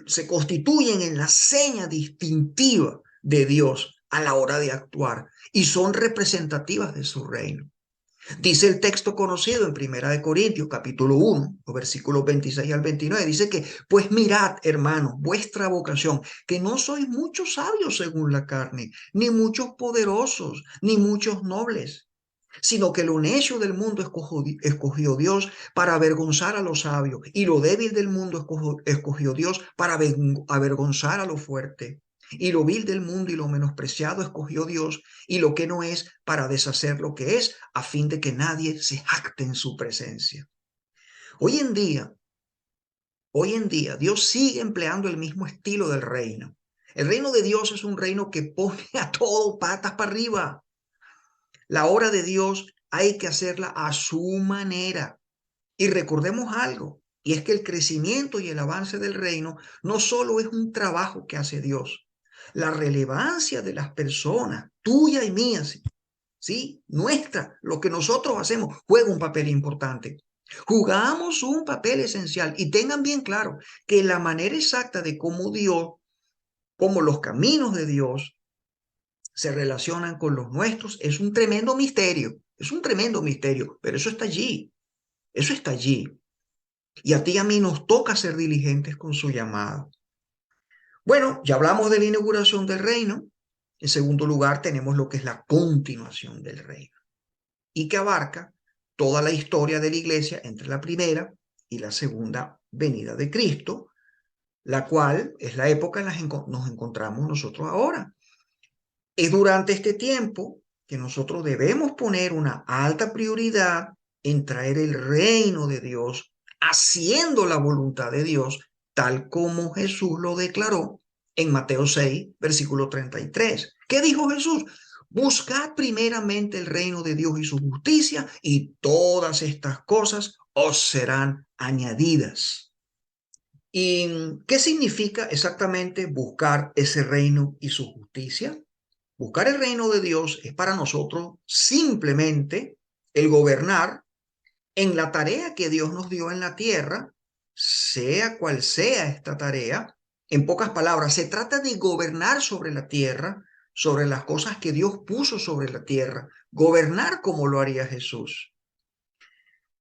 S1: se constituyen en la seña distintiva de Dios a la hora de actuar y son representativas de su reino. Dice el texto conocido en Primera de Corintios, capítulo 1, los versículos 26 al 29, dice que, pues mirad, hermanos, vuestra vocación, que no sois muchos sabios según la carne, ni muchos poderosos, ni muchos nobles, sino que lo necio del mundo escogió Dios para avergonzar a los sabios, y lo débil del mundo escogió Dios para avergonzar a lo fuerte. Y lo vil del mundo y lo menospreciado escogió Dios, y lo que no es para deshacer lo que es, a fin de que nadie se jacte en su presencia. Hoy en día, Dios sigue empleando el mismo estilo del reino. El reino de Dios es un reino que pone a todo patas para arriba. La obra de Dios hay que hacerla a su manera. Y recordemos algo, y es que el crecimiento y el avance del reino no solo es un trabajo que hace Dios. La relevancia de las personas, tuya y mía, ¿sí? Nuestra, lo que nosotros hacemos, juega un papel importante. Jugamos un papel esencial y tengan bien claro que la manera exacta de cómo Dios, cómo los caminos de Dios se relacionan con los nuestros, es un tremendo misterio, pero eso está allí, eso está allí. Y a ti y a mí nos toca ser diligentes con su llamado. Bueno, ya hablamos de la inauguración del reino. En segundo lugar, tenemos lo que es la continuación del reino y que abarca toda la historia de la iglesia entre la primera y la segunda venida de Cristo, la cual es la época en la que nos encontramos nosotros ahora. Es durante este tiempo que nosotros debemos poner una alta prioridad en traer el reino de Dios, haciendo la voluntad de Dios, tal como Jesús lo declaró en Mateo 6, versículo 33. ¿Qué dijo Jesús? Buscad primeramente el reino de Dios y su justicia, y todas estas cosas os serán añadidas. ¿Y qué significa exactamente buscar ese reino y su justicia? Buscar el reino de Dios es para nosotros simplemente el gobernar en la tarea que Dios nos dio en la tierra, sea cual sea esta tarea. En pocas palabras, se trata de gobernar sobre la tierra, sobre las cosas que Dios puso sobre la tierra, gobernar como lo haría Jesús.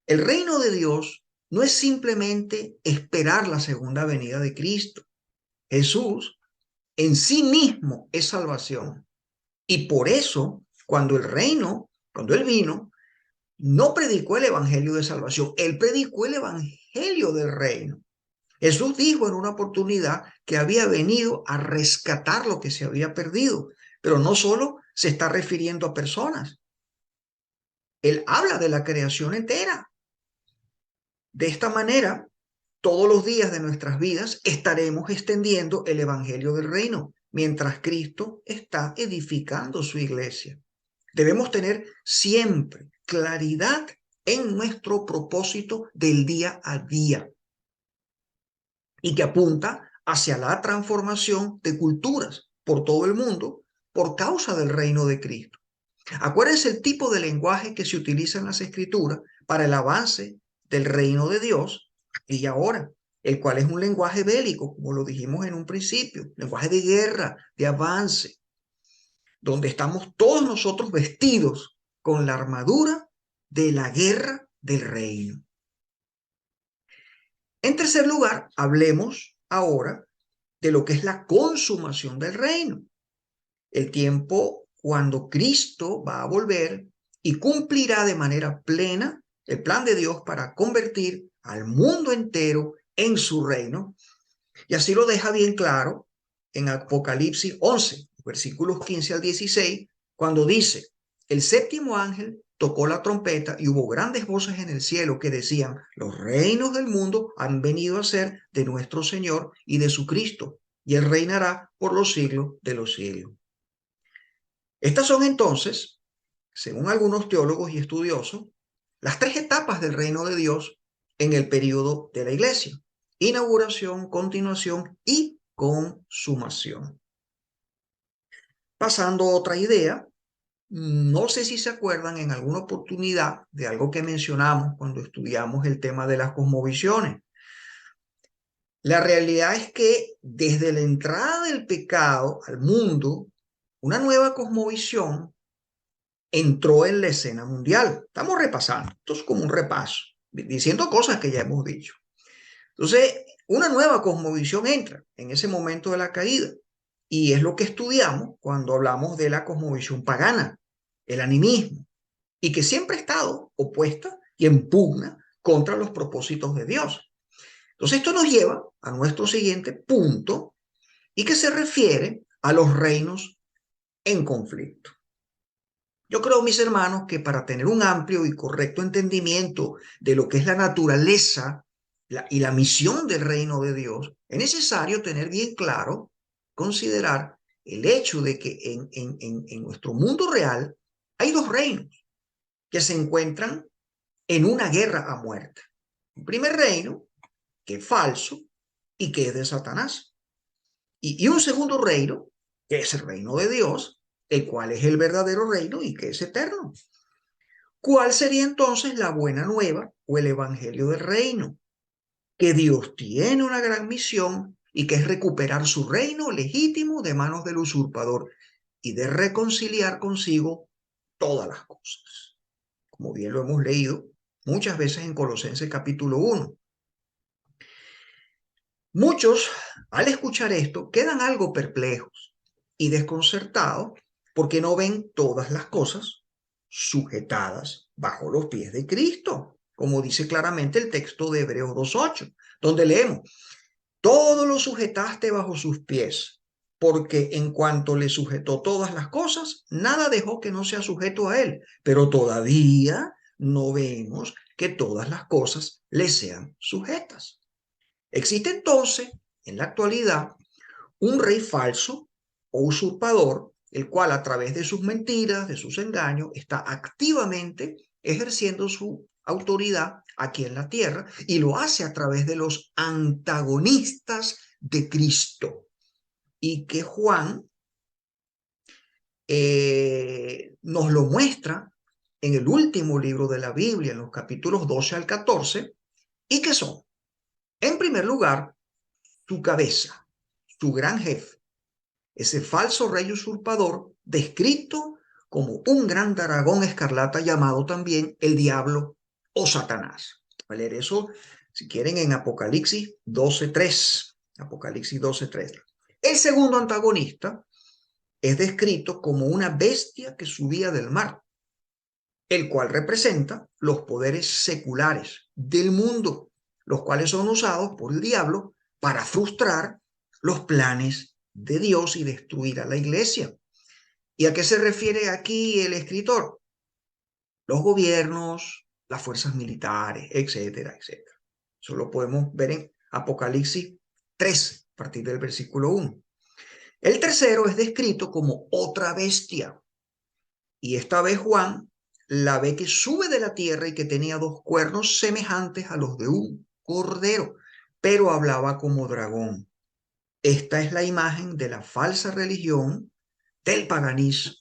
S1: El reino de Dios no es simplemente esperar la segunda venida de Cristo. Jesús en sí mismo es salvación. Y por eso, cuando Él vino, no predicó el evangelio de salvación, Él predicó el evangelio del reino. Jesús dijo en una oportunidad que había venido a rescatar lo que se había perdido, pero no solo se está refiriendo a personas. Él habla de la creación entera. De esta manera, todos los días de nuestras vidas estaremos extendiendo el evangelio del reino, mientras Cristo está edificando su iglesia. Debemos tener siempre claridad en nuestro propósito del día a día y que apunta hacia la transformación de culturas por todo el mundo por causa del reino de Cristo. Acuérdense el tipo de lenguaje que se utiliza en las escrituras para el avance del reino de Dios y ahora, el cual es un lenguaje bélico, como lo dijimos en un principio, lenguaje de guerra, de avance, donde estamos todos nosotros vestidos con la armadura de la guerra del reino. En tercer lugar, hablemos ahora de lo que es la consumación del reino. El tiempo cuando Cristo va a volver y cumplirá de manera plena el plan de Dios para convertir al mundo entero en su reino. Y así lo deja bien claro en Apocalipsis 11, versículos 15 al 16, cuando dice, el séptimo ángel tocó la trompeta y hubo grandes voces en el cielo que decían, los reinos del mundo han venido a ser de nuestro Señor y de su Cristo, y él reinará por los siglos de los siglos. Estas son entonces, según algunos teólogos y estudiosos, las tres etapas del reino de Dios en el período de la iglesia: inauguración, continuación y consumación. Pasando a otra idea, no sé si se acuerdan en alguna oportunidad de algo que mencionamos cuando estudiamos el tema de las cosmovisiones. La realidad es que desde la entrada del pecado al mundo, una nueva cosmovisión entró en la escena mundial. Estamos repasando, esto es como un repaso, diciendo cosas que ya hemos dicho. Entonces, una nueva cosmovisión entra en ese momento de la caída y es lo que estudiamos cuando hablamos de la cosmovisión pagana, el animismo, y que siempre ha estado opuesta y en pugna contra los propósitos de Dios. Entonces, esto nos lleva a nuestro siguiente punto y que se refiere a los reinos en conflicto. Yo creo, mis hermanos, que para tener un amplio y correcto entendimiento de lo que es la naturaleza y la misión del reino de Dios, es necesario tener bien claro, considerar el hecho de que en nuestro mundo real hay dos reinos que se encuentran en una guerra a muerte. Un primer reino, que es falso y que es de Satanás. Y un segundo reino, que es el reino de Dios, el cual es el verdadero reino y que es eterno. ¿Cuál sería entonces la buena nueva o el evangelio del reino? Que Dios tiene una gran misión y que es recuperar su reino legítimo de manos del usurpador y de reconciliar consigo todas las cosas. Como bien lo hemos leído muchas veces en Colosenses capítulo 1. Muchos, al escuchar esto, quedan algo perplejos y desconcertados porque no ven todas las cosas sujetadas bajo los pies de Cristo, como dice claramente el texto de Hebreos 2:8, donde leemos, todo lo sujetaste bajo sus pies, porque en cuanto le sujetó todas las cosas, nada dejó que no sea sujeto a él, pero todavía no vemos que todas las cosas le sean sujetas. Existe entonces, en la actualidad, un rey falso o usurpador, el cual a través de sus mentiras, de sus engaños, está activamente ejerciendo su autoridad aquí en la tierra y lo hace a través de los antagonistas de Cristo. Y que Juan nos lo muestra en el último libro de la Biblia, en los capítulos 12 al 14, y que son, en primer lugar, su cabeza, su gran jefe, ese falso rey usurpador descrito como un gran dragón escarlata llamado también el diablo o Satanás. Voy a leer eso, si quieren, en Apocalipsis 12:3. Apocalipsis 12:3. El segundo antagonista es descrito como una bestia que subía del mar, el cual representa los poderes seculares del mundo, los cuales son usados por el diablo para frustrar los planes de Dios y destruir a la iglesia. ¿Y a qué se refiere aquí el escritor? Los gobiernos, las fuerzas militares, etcétera, etcétera. Eso lo podemos ver en Apocalipsis 3, a partir del versículo 1. El tercero es descrito como otra bestia. Y esta vez Juan la ve que sube de la tierra y que tenía dos cuernos semejantes a los de un cordero, pero hablaba como dragón. Esta es la imagen de la falsa religión, del paganismo,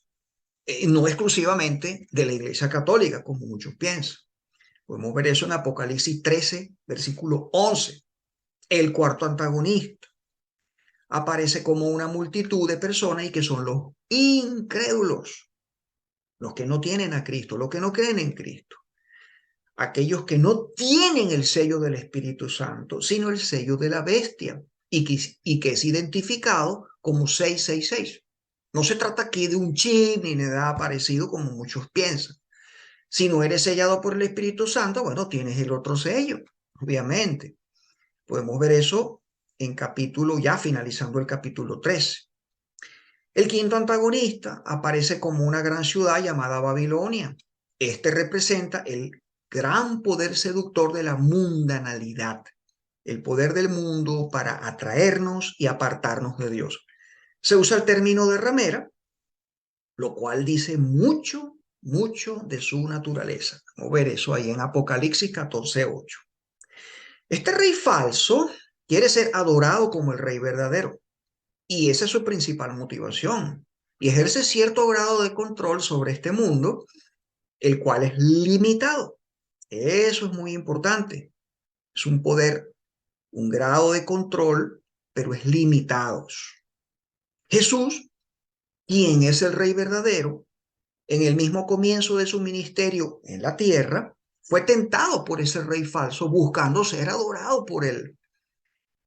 S1: no exclusivamente de la Iglesia Católica, como muchos piensan. Podemos ver eso en Apocalipsis 13, versículo 11. El cuarto antagonista aparece como una multitud de personas y que son los incrédulos, los que no tienen a Cristo, los que no creen en Cristo, aquellos que no tienen el sello del Espíritu Santo, sino el sello de la bestia y que es identificado como 666. No se trata aquí de un chip ni nada parecido como muchos piensan. Si no eres sellado por el Espíritu Santo, bueno, tienes el otro sello, obviamente. Podemos ver eso en capítulo, ya finalizando el capítulo 13. El quinto antagonista aparece como una gran ciudad llamada Babilonia. Este representa el gran poder seductor de la mundanalidad, el poder del mundo para atraernos y apartarnos de Dios. Se usa el término de ramera, lo cual dice mucho, mucho de su naturaleza. Vamos a ver eso ahí en Apocalipsis 14:8. Este rey falso quiere ser adorado como el rey verdadero. Y esa es su principal motivación. Y ejerce cierto grado de control sobre este mundo, el cual es limitado. Eso es muy importante. Es un poder un grado de control, pero es limitado. Jesús, quien es el Rey verdadero, en el mismo comienzo de su ministerio en la tierra, fue tentado por ese rey falso, buscando ser adorado por él.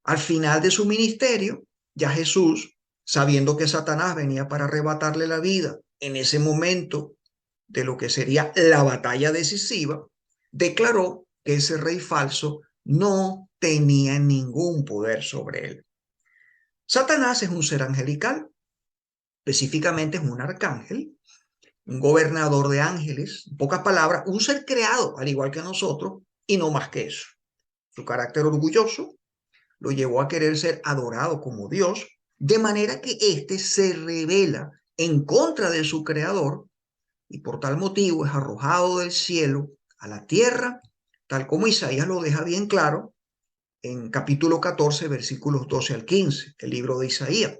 S1: Al final de su ministerio, ya Jesús, sabiendo que Satanás venía para arrebatarle la vida, en ese momento de lo que sería la batalla decisiva, declaró que ese rey falso no tenía ningún poder sobre él. Satanás es un ser angelical, específicamente es un arcángel, un gobernador de ángeles, en pocas palabras, un ser creado al igual que nosotros y no más que eso. Su carácter orgulloso lo llevó a querer ser adorado como Dios, de manera que éste se revela en contra de su creador y por tal motivo es arrojado del cielo a la tierra, tal como Isaías lo deja bien claro en capítulo 14, versículos 12 al 15, el libro de Isaías.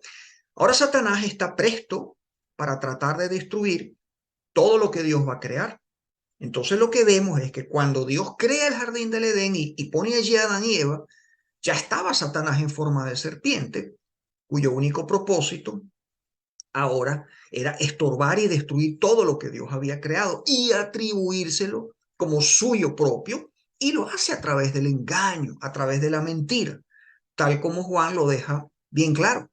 S1: Ahora Satanás está presto para tratar de destruir todo lo que Dios va a crear. Entonces lo que vemos es que cuando Dios crea el jardín del Edén y pone allí a Adán y Eva, ya estaba Satanás en forma de serpiente, cuyo único propósito ahora era estorbar y destruir todo lo que Dios había creado y atribuírselo como suyo propio, y lo hace a través del engaño, a través de la mentira, tal como Juan lo deja bien claro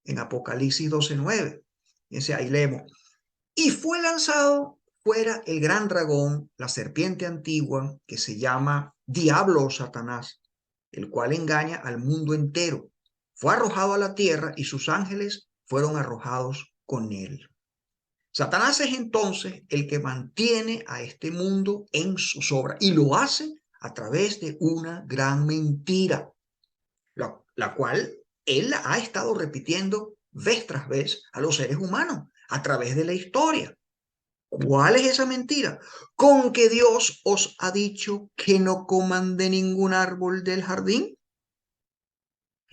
S1: en Apocalipsis 12:9. Ahí leemos, y fue lanzado fuera el gran dragón, la serpiente antigua, que se llama Diablo o Satanás, el cual engaña al mundo entero. Fue arrojado a la tierra y sus ángeles fueron arrojados con él. Satanás es entonces el que mantiene a este mundo en sus obras y lo hace a través de una gran mentira, la cual él ha estado repitiendo vez tras vez a los seres humanos a través de la historia. ¿Cuál es esa mentira? Con que Dios os ha dicho que no coman de ningún árbol del jardín.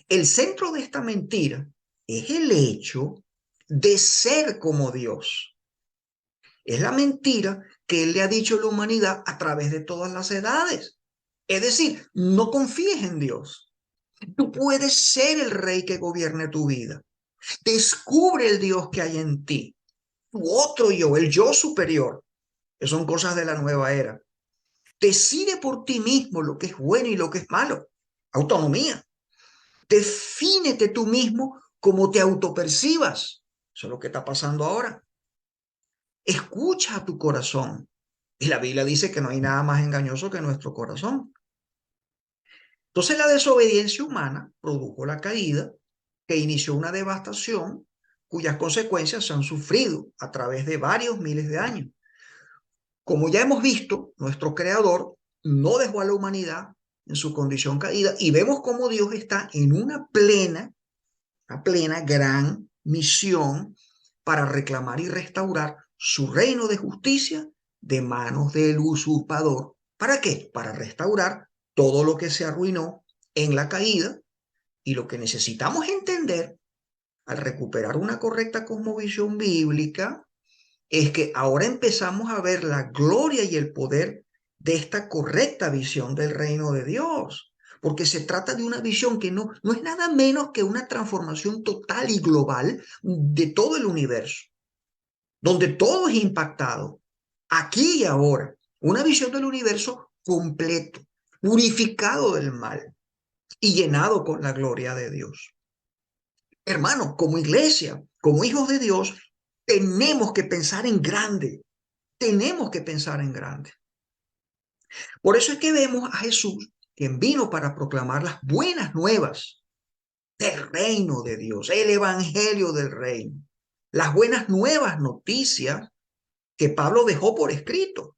S1: El centro de esta mentira es el hecho de ser como Dios. Es la mentira que Él le ha dicho a la humanidad a través de todas las edades. Es decir, no confíes en Dios. Tú puedes ser el rey que gobierne tu vida. Descubre el Dios que hay en ti. Tu otro yo, el yo superior, que son cosas de la nueva era. Decide por ti mismo lo que es bueno y lo que es malo. Autonomía. Defínete tú mismo como te autopercibas. Eso es lo que está pasando ahora. Escucha a tu corazón. Y la Biblia dice que no hay nada más engañoso que nuestro corazón. Entonces la desobediencia humana produjo la caída que inició una devastación cuyas consecuencias se han sufrido a través de varios miles de años. Como ya hemos visto, nuestro Creador no dejó a la humanidad en su condición caída y vemos cómo Dios está en una plena gran misión para reclamar y restaurar su reino de justicia de manos del usurpador. ¿Para qué? Para restaurar todo lo que se arruinó en la caída, y lo que necesitamos entender al recuperar una correcta cosmovisión bíblica es que ahora empezamos a ver la gloria y el poder de esta correcta visión del reino de Dios, porque se trata de una visión que no es nada menos que una transformación total y global de todo el universo, donde todo es impactado, aquí y ahora, una visión del universo completo, purificado del mal y llenado con la gloria de Dios. Hermanos, como iglesia, como hijos de Dios, tenemos que pensar en grande. Tenemos que pensar en grande. Por eso es que vemos a Jesús, quien vino para proclamar las buenas nuevas del reino de Dios, el evangelio del reino, las buenas nuevas noticias que Pablo dejó por escrito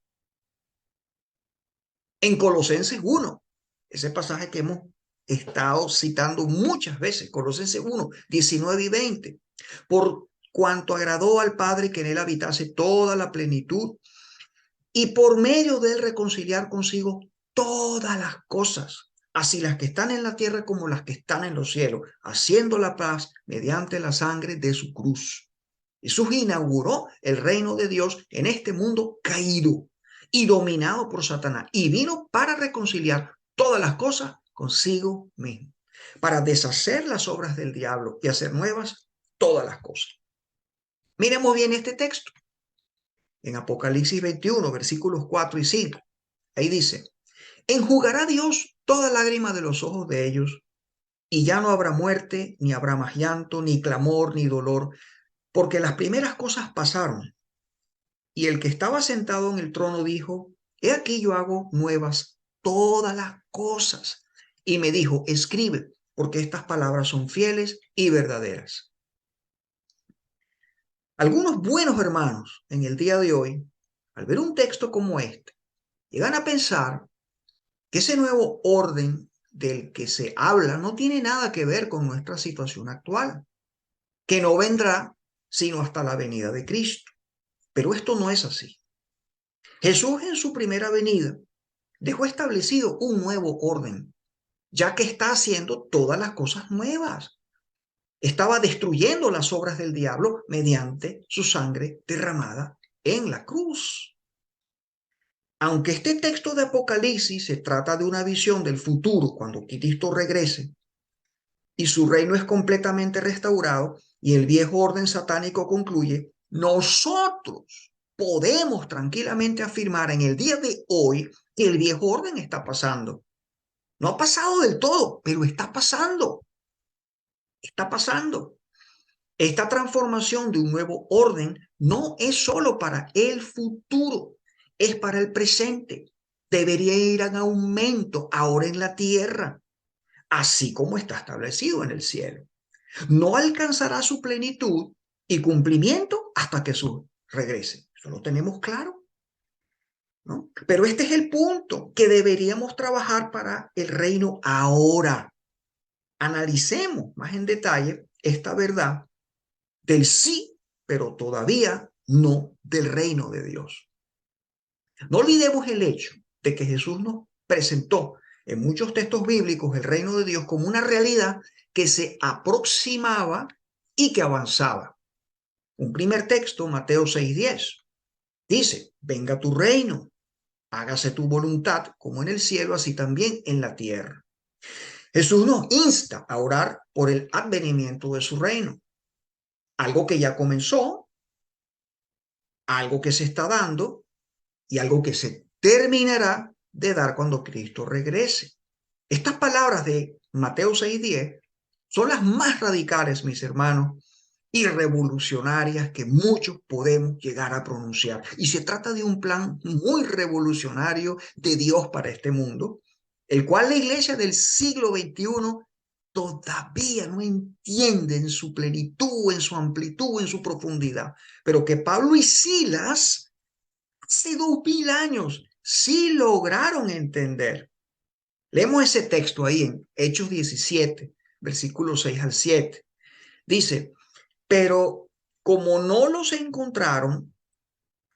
S1: en Colosenses 1, ese pasaje que hemos estado citando muchas veces, Colosenses 1, 19 y 20, por cuanto agradó al Padre que en él habitase toda la plenitud, y por medio de él reconciliar consigo todas las cosas, así las que están en la tierra como las que están en los cielos, haciendo la paz mediante la sangre de su cruz. Jesús inauguró el reino de Dios en este mundo caído y dominado por Satanás, y vino para reconciliar todas las cosas consigo mismo, para deshacer las obras del diablo y hacer nuevas todas las cosas. Miremos bien este texto. En Apocalipsis 21, versículos 4 y 5. Ahí dice, enjugará Dios toda lágrima de los ojos de ellos, y ya no habrá muerte, ni habrá más llanto, ni clamor, ni dolor, porque las primeras cosas pasaron. Y el que estaba sentado en el trono dijo, he aquí yo hago nuevas todas las cosas. Y me dijo, escribe, porque estas palabras son fieles y verdaderas. Algunos buenos hermanos en el día de hoy, al ver un texto como este, llegan a pensar que ese nuevo orden del que se habla no tiene nada que ver con nuestra situación actual, que no vendrá sino hasta la venida de Cristo. Pero esto no es así. Jesús en su primera venida dejó establecido un nuevo orden, ya que está haciendo todas las cosas nuevas. Estaba destruyendo las obras del diablo mediante su sangre derramada en la cruz. Aunque este texto de Apocalipsis se trata de una visión del futuro cuando Cristo regrese y su reino es completamente restaurado y el viejo orden satánico concluye, nosotros podemos tranquilamente afirmar en el día de hoy que el viejo orden está pasando. No ha pasado del todo, pero está pasando. Está pasando. Esta transformación de un nuevo orden no es solo para el futuro, es para el presente. Debería ir en aumento ahora en la tierra, así como está establecido en el cielo. No alcanzará su plenitud y cumplimiento hasta que Jesús regrese. Eso lo tenemos claro, ¿no? Pero este es el punto, que deberíamos trabajar para el reino ahora. Analicemos más en detalle esta verdad del sí, pero todavía no del reino de Dios. No olvidemos el hecho de que Jesús nos presentó en muchos textos bíblicos el reino de Dios como una realidad que se aproximaba y que avanzaba. Un primer texto, Mateo 6:10, dice, venga tu reino, hágase tu voluntad como en el cielo, así también en la tierra. Jesús nos insta a orar por el advenimiento de su reino, algo que ya comenzó, algo que se está dando y algo que se terminará de dar cuando Cristo regrese. Estas palabras de Mateo 6:10 son las más radicales, mis hermanos, y revolucionarias que muchos podemos llegar a pronunciar. Y se trata de un plan muy revolucionario de Dios para este mundo, el cual la iglesia del siglo XXI todavía no entiende en su plenitud, en su amplitud, en su profundidad, pero que Pablo y Silas hace 2000 años sí lograron entender. Leemos ese texto ahí en Hechos 17, versículos 6 al 7. Dice, pero como no los encontraron,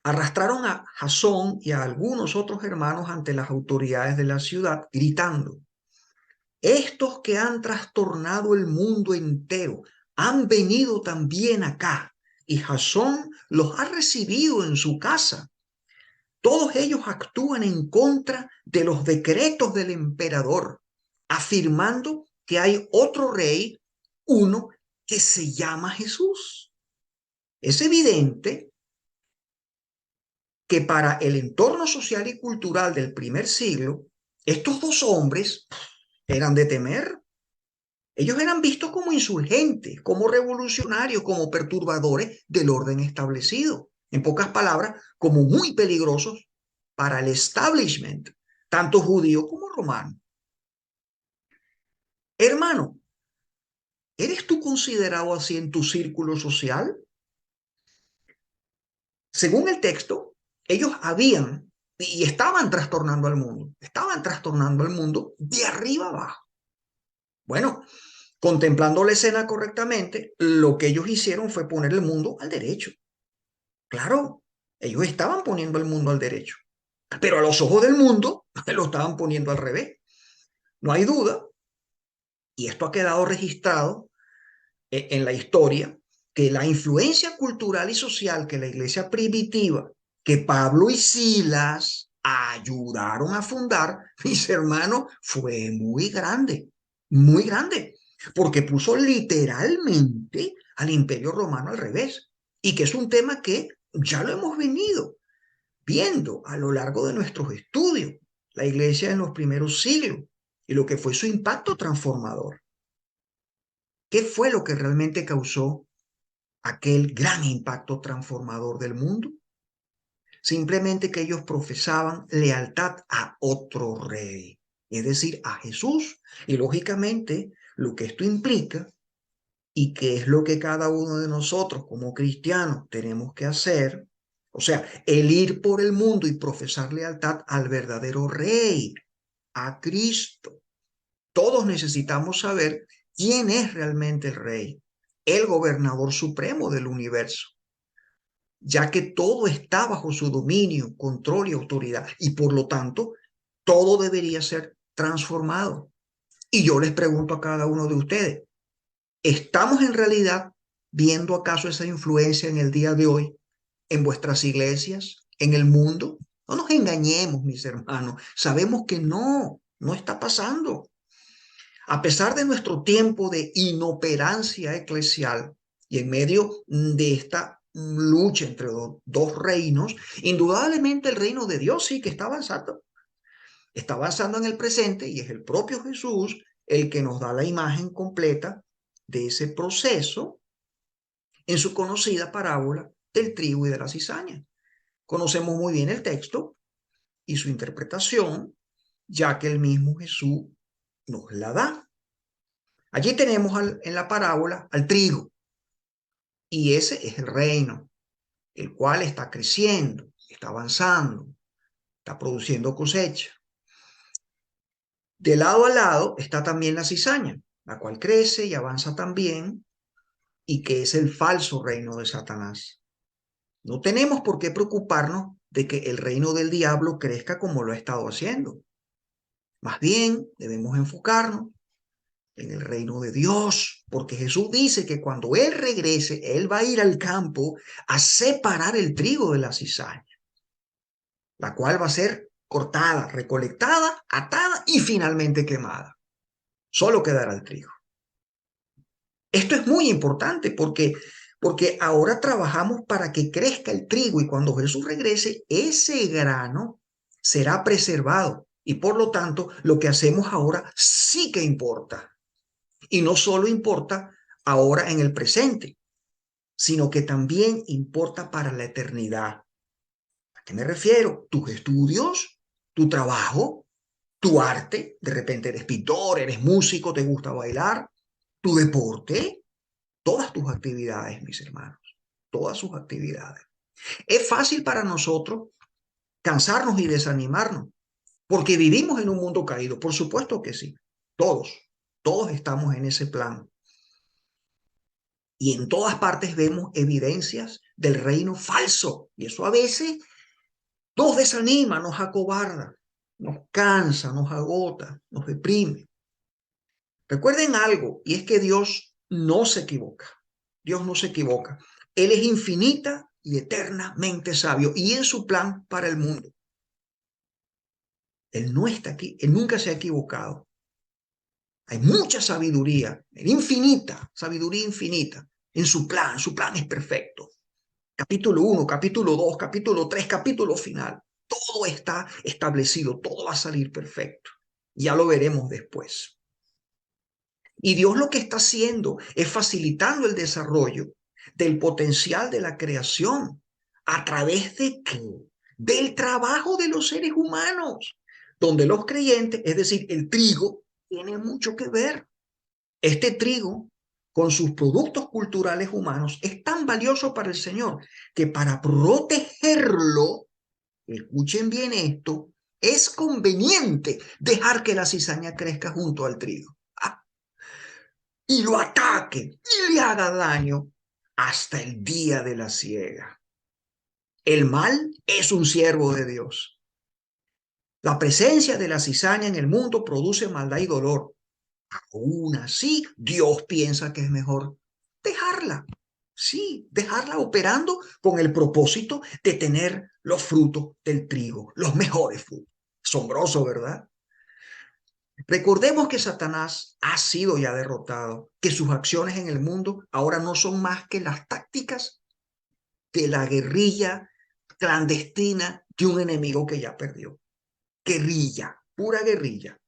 S1: arrastraron a Jasón y a algunos otros hermanos ante las autoridades de la ciudad, gritando, estos que han trastornado el mundo entero han venido también acá, y Jasón los ha recibido en su casa. Todos ellos actúan en contra de los decretos del emperador, afirmando que hay otro rey, uno que se llama Jesús. Es evidente que para el entorno social y cultural del primer siglo, estos dos hombres eran de temer. Ellos eran vistos como insurgentes, como revolucionarios, como perturbadores del orden establecido. En pocas palabras, como muy peligrosos para el establishment, tanto judío como romano. Hermano, ¿eres tú considerado así en tu círculo social? Según el texto, ellos habían y estaban trastornando al mundo de arriba abajo. Bueno, contemplando la escena correctamente, lo que ellos hicieron fue poner el mundo al derecho. Claro, ellos estaban poniendo el mundo al derecho, pero a los ojos del mundo lo estaban poniendo al revés. No hay duda, y esto ha quedado registrado en la historia, que la influencia cultural y social que la iglesia primitiva, que Pablo y Silas ayudaron a fundar, mis hermanos, fue muy grande, porque puso literalmente al Imperio Romano al revés, y que es un tema que ya lo hemos venido viendo a lo largo de nuestros estudios, la iglesia en los primeros siglos y lo que fue su impacto transformador. ¿Qué fue lo que realmente causó aquel gran impacto transformador del mundo? Simplemente que ellos profesaban lealtad a otro rey, es decir, a Jesús. Y lógicamente, lo que esto implica, y que es lo que cada uno de nosotros como cristianos tenemos que hacer, o sea, el ir por el mundo y profesar lealtad al verdadero rey, a Cristo. Todos necesitamos saber quién es realmente el rey, el gobernador supremo del universo, ya que todo está bajo su dominio, control y autoridad, y por lo tanto, todo debería ser transformado. Y yo les pregunto a cada uno de ustedes, ¿estamos en realidad viendo acaso esa influencia en el día de hoy en vuestras iglesias, en el mundo? No nos engañemos, mis hermanos, sabemos que no está pasando. A pesar de nuestro tiempo de inoperancia eclesial y en medio de esta lucha entre dos reinos, indudablemente el reino de Dios sí que está avanzando. Está avanzando en el presente y es el propio Jesús el que nos da la imagen completa de ese proceso en su conocida parábola del trigo y de la cizaña. Conocemos muy bien el texto y su interpretación, ya que el mismo Jesús nos la da. Allí tenemos en la parábola al trigo, y ese es el reino, el cual está creciendo, está avanzando, está produciendo cosecha. De lado a lado está también la cizaña, la cual crece y avanza también, y que es el falso reino de Satanás. No tenemos por qué preocuparnos de que el reino del diablo crezca como lo ha estado haciendo. Más bien, debemos enfocarnos en el reino de Dios, porque Jesús dice que cuando Él regrese, Él va a ir al campo a separar el trigo de la cizaña, la cual va a ser cortada, recolectada, atada y finalmente quemada. Solo quedará el trigo. Esto es muy importante porque ahora trabajamos para que crezca el trigo y cuando Jesús regrese, ese grano será preservado. Y por lo tanto, lo que hacemos ahora sí que importa. Y no solo importa ahora en el presente, sino que también importa para la eternidad. ¿A qué me refiero? Tus estudios, tu trabajo, tu arte, de repente eres pintor, eres músico, te gusta bailar, tu deporte, todas tus actividades, mis hermanos, todas sus actividades. Es fácil para nosotros cansarnos y desanimarnos, porque vivimos en un mundo caído, por supuesto que sí, todos estamos en ese plan. Y en todas partes vemos evidencias del reino falso. Y eso a veces nos desanima, nos acobarda, nos cansa, nos agota, nos deprime. Recuerden algo, y es que Dios no se equivoca. Dios no se equivoca. Él es infinita y eternamente sabio. Y en su plan para el mundo. Él no está aquí, Él nunca se ha equivocado. Hay mucha sabiduría, infinita, sabiduría infinita. En su plan es perfecto. Capítulo 1, capítulo 2, capítulo 3, capítulo final. Todo está establecido, todo va a salir perfecto. Ya lo veremos después. Y Dios lo que está haciendo es facilitando el desarrollo del potencial de la creación. ¿A través de qué? Del trabajo de los seres humanos, donde los creyentes, es decir, el trigo, tiene mucho que ver. Este trigo, con sus productos culturales humanos, es tan valioso para el Señor que para protegerlo, escuchen bien esto, es conveniente dejar que la cizaña crezca junto al trigo y lo ataque y le haga daño hasta el día de la siega. El mal es un siervo de Dios. La presencia de la cizaña en el mundo produce maldad y dolor. Aún así, Dios piensa que es mejor dejarla. Sí, dejarla operando con el propósito de tener los frutos del trigo, los mejores frutos. Asombroso, ¿verdad? Recordemos que Satanás ha sido ya derrotado, que sus acciones en el mundo ahora no son más que las tácticas de la guerrilla clandestina de un enemigo que ya perdió. Guerrilla, pura guerrilla.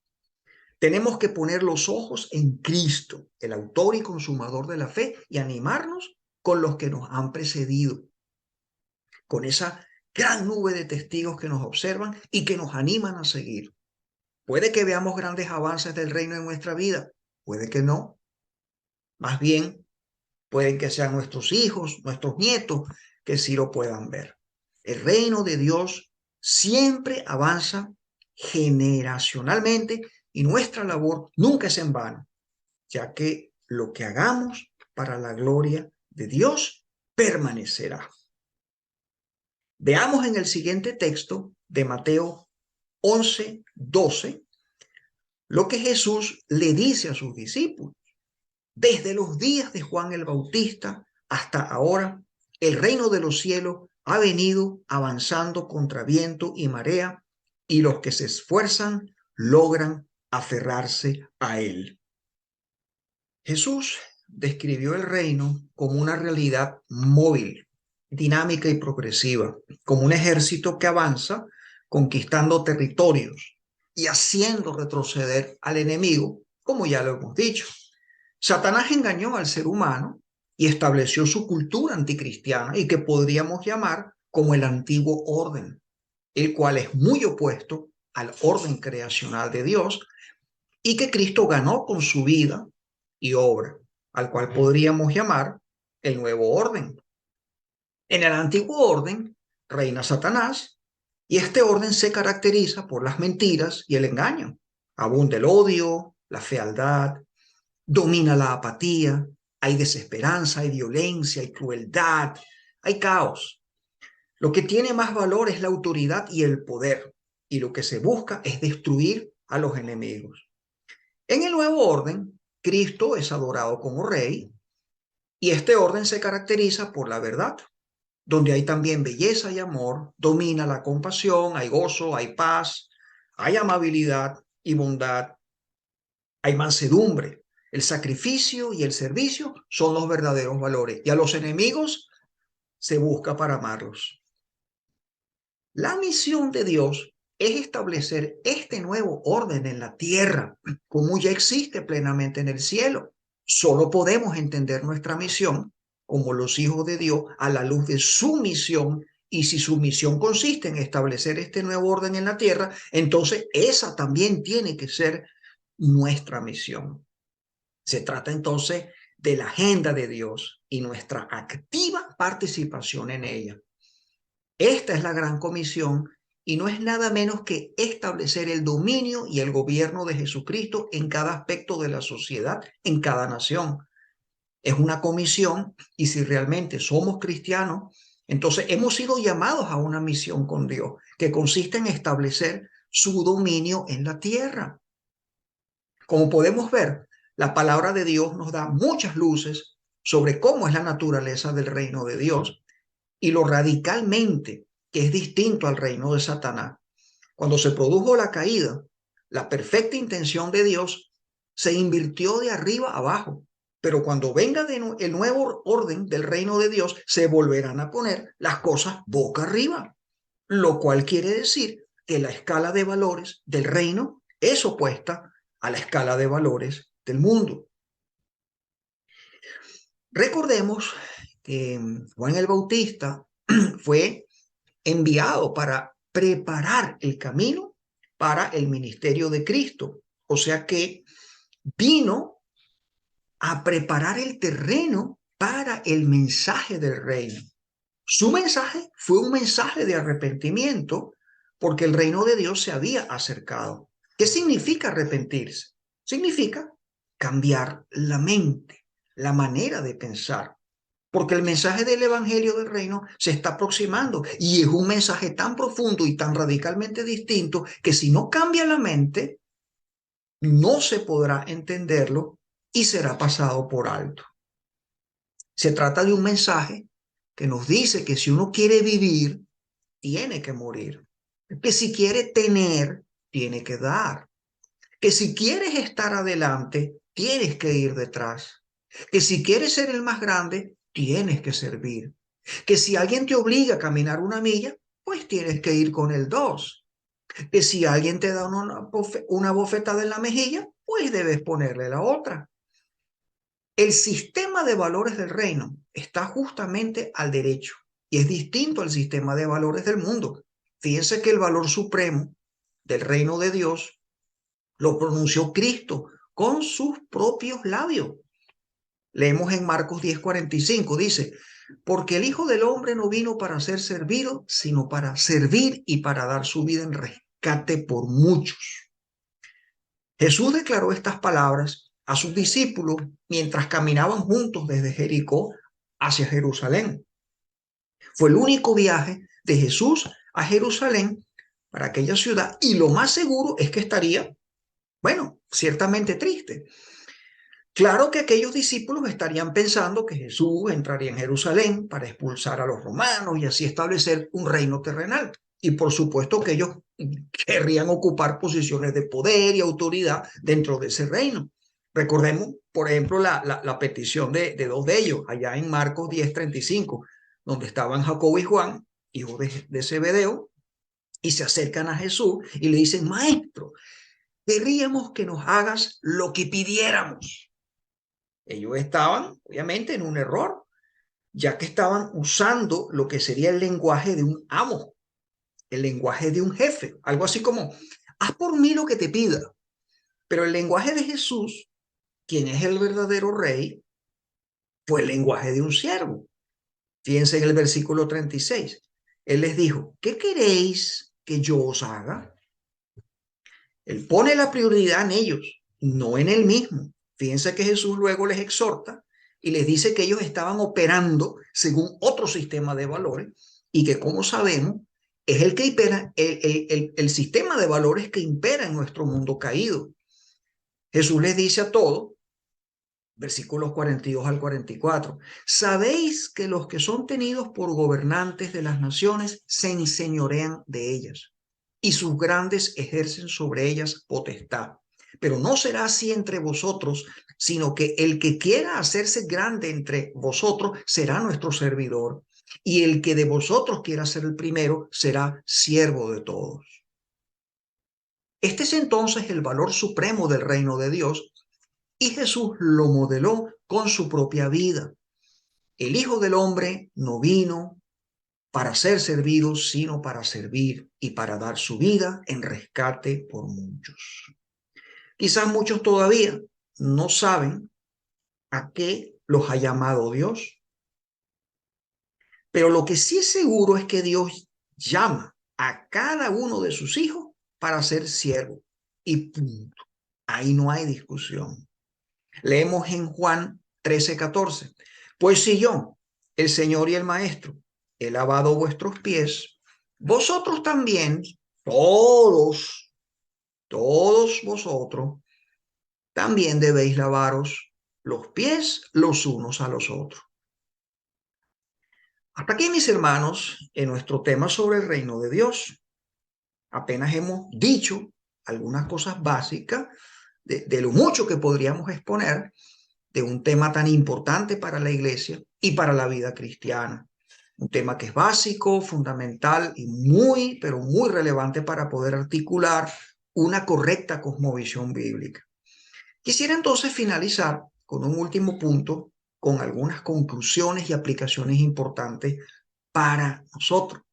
S1: Tenemos que poner los ojos en Cristo, el autor y consumador de la fe, y animarnos con los que nos han precedido, con esa gran nube de testigos que nos observan y que nos animan a seguir. Puede que veamos grandes avances del reino en nuestra vida, puede que no. Más bien, pueden que sean nuestros hijos, nuestros nietos, que sí lo puedan ver. El reino de Dios siempre avanza generacionalmente y nuestra labor nunca es en vano, ya que lo que hagamos para la gloria de Dios permanecerá. Veamos en el siguiente texto de Mateo 11:12 lo que Jesús le dice a sus discípulos. Desde los días de Juan el Bautista hasta ahora, el reino de los cielos ha venido avanzando contra viento y marea, y los que se esfuerzan logran aferrarse a él. Jesús describió el reino como una realidad móvil, dinámica y progresiva, como un ejército que avanza conquistando territorios y haciendo retroceder al enemigo, como ya lo hemos dicho. Satanás engañó al ser humano y estableció su cultura anticristiana y que podríamos llamar como el antiguo orden, el cual es muy opuesto al orden creacional de Dios y que Cristo ganó con su vida y obra, al cual podríamos llamar el nuevo orden. En el antiguo orden reina Satanás y este orden se caracteriza por las mentiras y el engaño. Abunda el odio, la fealdad, domina la apatía, hay desesperanza, hay violencia, hay crueldad, hay caos. Lo que tiene más valor es la autoridad y el poder, y lo que se busca es destruir a los enemigos. En el nuevo orden, Cristo es adorado como rey, y este orden se caracteriza por la verdad, donde hay también belleza y amor, domina la compasión, hay gozo, hay paz, hay amabilidad y bondad, hay mansedumbre. El sacrificio y el servicio son los verdaderos valores, y a los enemigos se busca para amarlos. La misión de Dios es establecer este nuevo orden en la tierra, como ya existe plenamente en el cielo. Solo podemos entender nuestra misión como los hijos de Dios a la luz de su misión, y si su misión consiste en establecer este nuevo orden en la tierra, entonces esa también tiene que ser nuestra misión. Se trata entonces de la agenda de Dios y nuestra activa participación en ella. Esta es la gran comisión y no es nada menos que establecer el dominio y el gobierno de Jesucristo en cada aspecto de la sociedad, en cada nación. Es una comisión, y si realmente somos cristianos, entonces hemos sido llamados a una misión con Dios, que consiste en establecer su dominio en la tierra. Como podemos ver, la palabra de Dios nos da muchas luces sobre cómo es la naturaleza del reino de Dios y lo radicalmente que es distinto al reino de Satanás. Cuando se produjo la caída, la perfecta intención de Dios se invirtió de arriba a abajo. Pero cuando venga el nuevo orden del reino de Dios, se volverán a poner las cosas boca arriba, lo cual quiere decir que la escala de valores del reino es opuesta a la escala de valores del mundo. Recordemos que Juan el Bautista fue enviado para preparar el camino para el ministerio de Cristo. O sea que vino a preparar el terreno para el mensaje del reino. Su mensaje fue un mensaje de arrepentimiento porque el reino de Dios se había acercado. ¿Qué significa arrepentirse? Significa cambiar la mente, la manera de pensar, porque el mensaje del evangelio del reino se está aproximando y es un mensaje tan profundo y tan radicalmente distinto que si no cambia la mente, no se podrá entenderlo y será pasado por alto. Se trata de un mensaje que nos dice que si uno quiere vivir, tiene que morir. Que si quiere tener, tiene que dar. Que si quieres estar adelante, tienes que ir detrás. Que si quieres ser el más grande, tienes que servir. Que si alguien te obliga a caminar una milla, pues tienes que ir con el dos. Que si alguien te da una bofetada en la mejilla, pues debes ponerle la otra. El sistema de valores del reino está justamente al derecho y es distinto al sistema de valores del mundo. Fíjense que el valor supremo del reino de Dios lo pronunció Cristo con sus propios labios. Leemos en Marcos 10:45, dice, porque el Hijo del Hombre no vino para ser servido, sino para servir y para dar su vida en rescate por muchos. Jesús declaró estas palabras a sus discípulos mientras caminaban juntos desde Jericó hacia Jerusalén. Fue el único viaje de Jesús a Jerusalén para aquella ciudad y lo más seguro es que estaría, bueno, ciertamente triste. Claro que aquellos discípulos estarían pensando que Jesús entraría en Jerusalén para expulsar a los romanos y así establecer un reino terrenal. Y por supuesto que ellos querrían ocupar posiciones de poder y autoridad dentro de ese reino. Recordemos, por ejemplo, la petición de dos de ellos, allá en Marcos 10:35, donde estaban Jacobo y Juan, hijos de Zebedeo, y se acercan a Jesús y le dicen, Maestro, querríamos que nos hagas lo que pidiéramos. Ellos estaban, obviamente, en un error, ya que estaban usando lo que sería el lenguaje de un amo, el lenguaje de un jefe, algo así como, haz por mí lo que te pida. Pero el lenguaje de Jesús, quien es el verdadero rey, fue el lenguaje de un siervo. Fíjense en el versículo 36. Él les dijo, ¿qué queréis que yo os haga? Él pone la prioridad en ellos, no en él mismo. Fíjense que Jesús luego les exhorta y les dice que ellos estaban operando según otro sistema de valores y que, como sabemos, es el que impera, el sistema de valores que impera en nuestro mundo caído. Jesús les dice a todos, versículos 42 al 44, sabéis que los que son tenidos por gobernantes de las naciones se enseñorean de ellas y sus grandes ejercen sobre ellas potestad. Pero no será así entre vosotros, sino que el que quiera hacerse grande entre vosotros será nuestro servidor, y el que de vosotros quiera ser el primero será siervo de todos. Este es entonces el valor supremo del reino de Dios, y Jesús lo modeló con su propia vida. El Hijo del Hombre no vino para ser servido, sino para servir y para dar su vida en rescate por muchos. Quizás muchos todavía no saben a qué los ha llamado Dios, pero lo que sí es seguro es que Dios llama a cada uno de sus hijos para ser siervo y punto. Ahí no hay discusión. Leemos en Juan 13:14. Pues si yo, el Señor y el Maestro, he lavado vuestros pies, vosotros también, todos vosotros, también debéis lavaros los pies los unos a los otros. Hasta aquí, mis hermanos, en nuestro tema sobre el reino de Dios. Apenas hemos dicho algunas cosas básicas de lo mucho que podríamos exponer de un tema tan importante para la iglesia y para la vida cristiana. Un tema que es básico, fundamental y muy, pero muy relevante para poder articular una correcta cosmovisión bíblica. Quisiera entonces finalizar con un último punto, con algunas conclusiones y aplicaciones importantes para nosotros.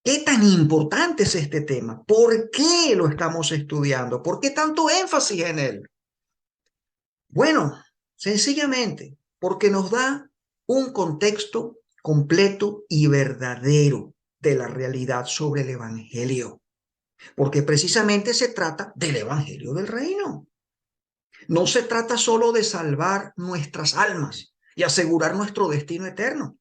S1: ¿Qué tan importante es este tema? ¿Por qué lo estamos estudiando? ¿Por qué tanto énfasis en él? Bueno, sencillamente porque nos da un contexto completo y verdadero de la realidad sobre el Evangelio, porque precisamente se trata del Evangelio del Reino. No se trata solo de salvar nuestras almas y asegurar nuestro destino eterno.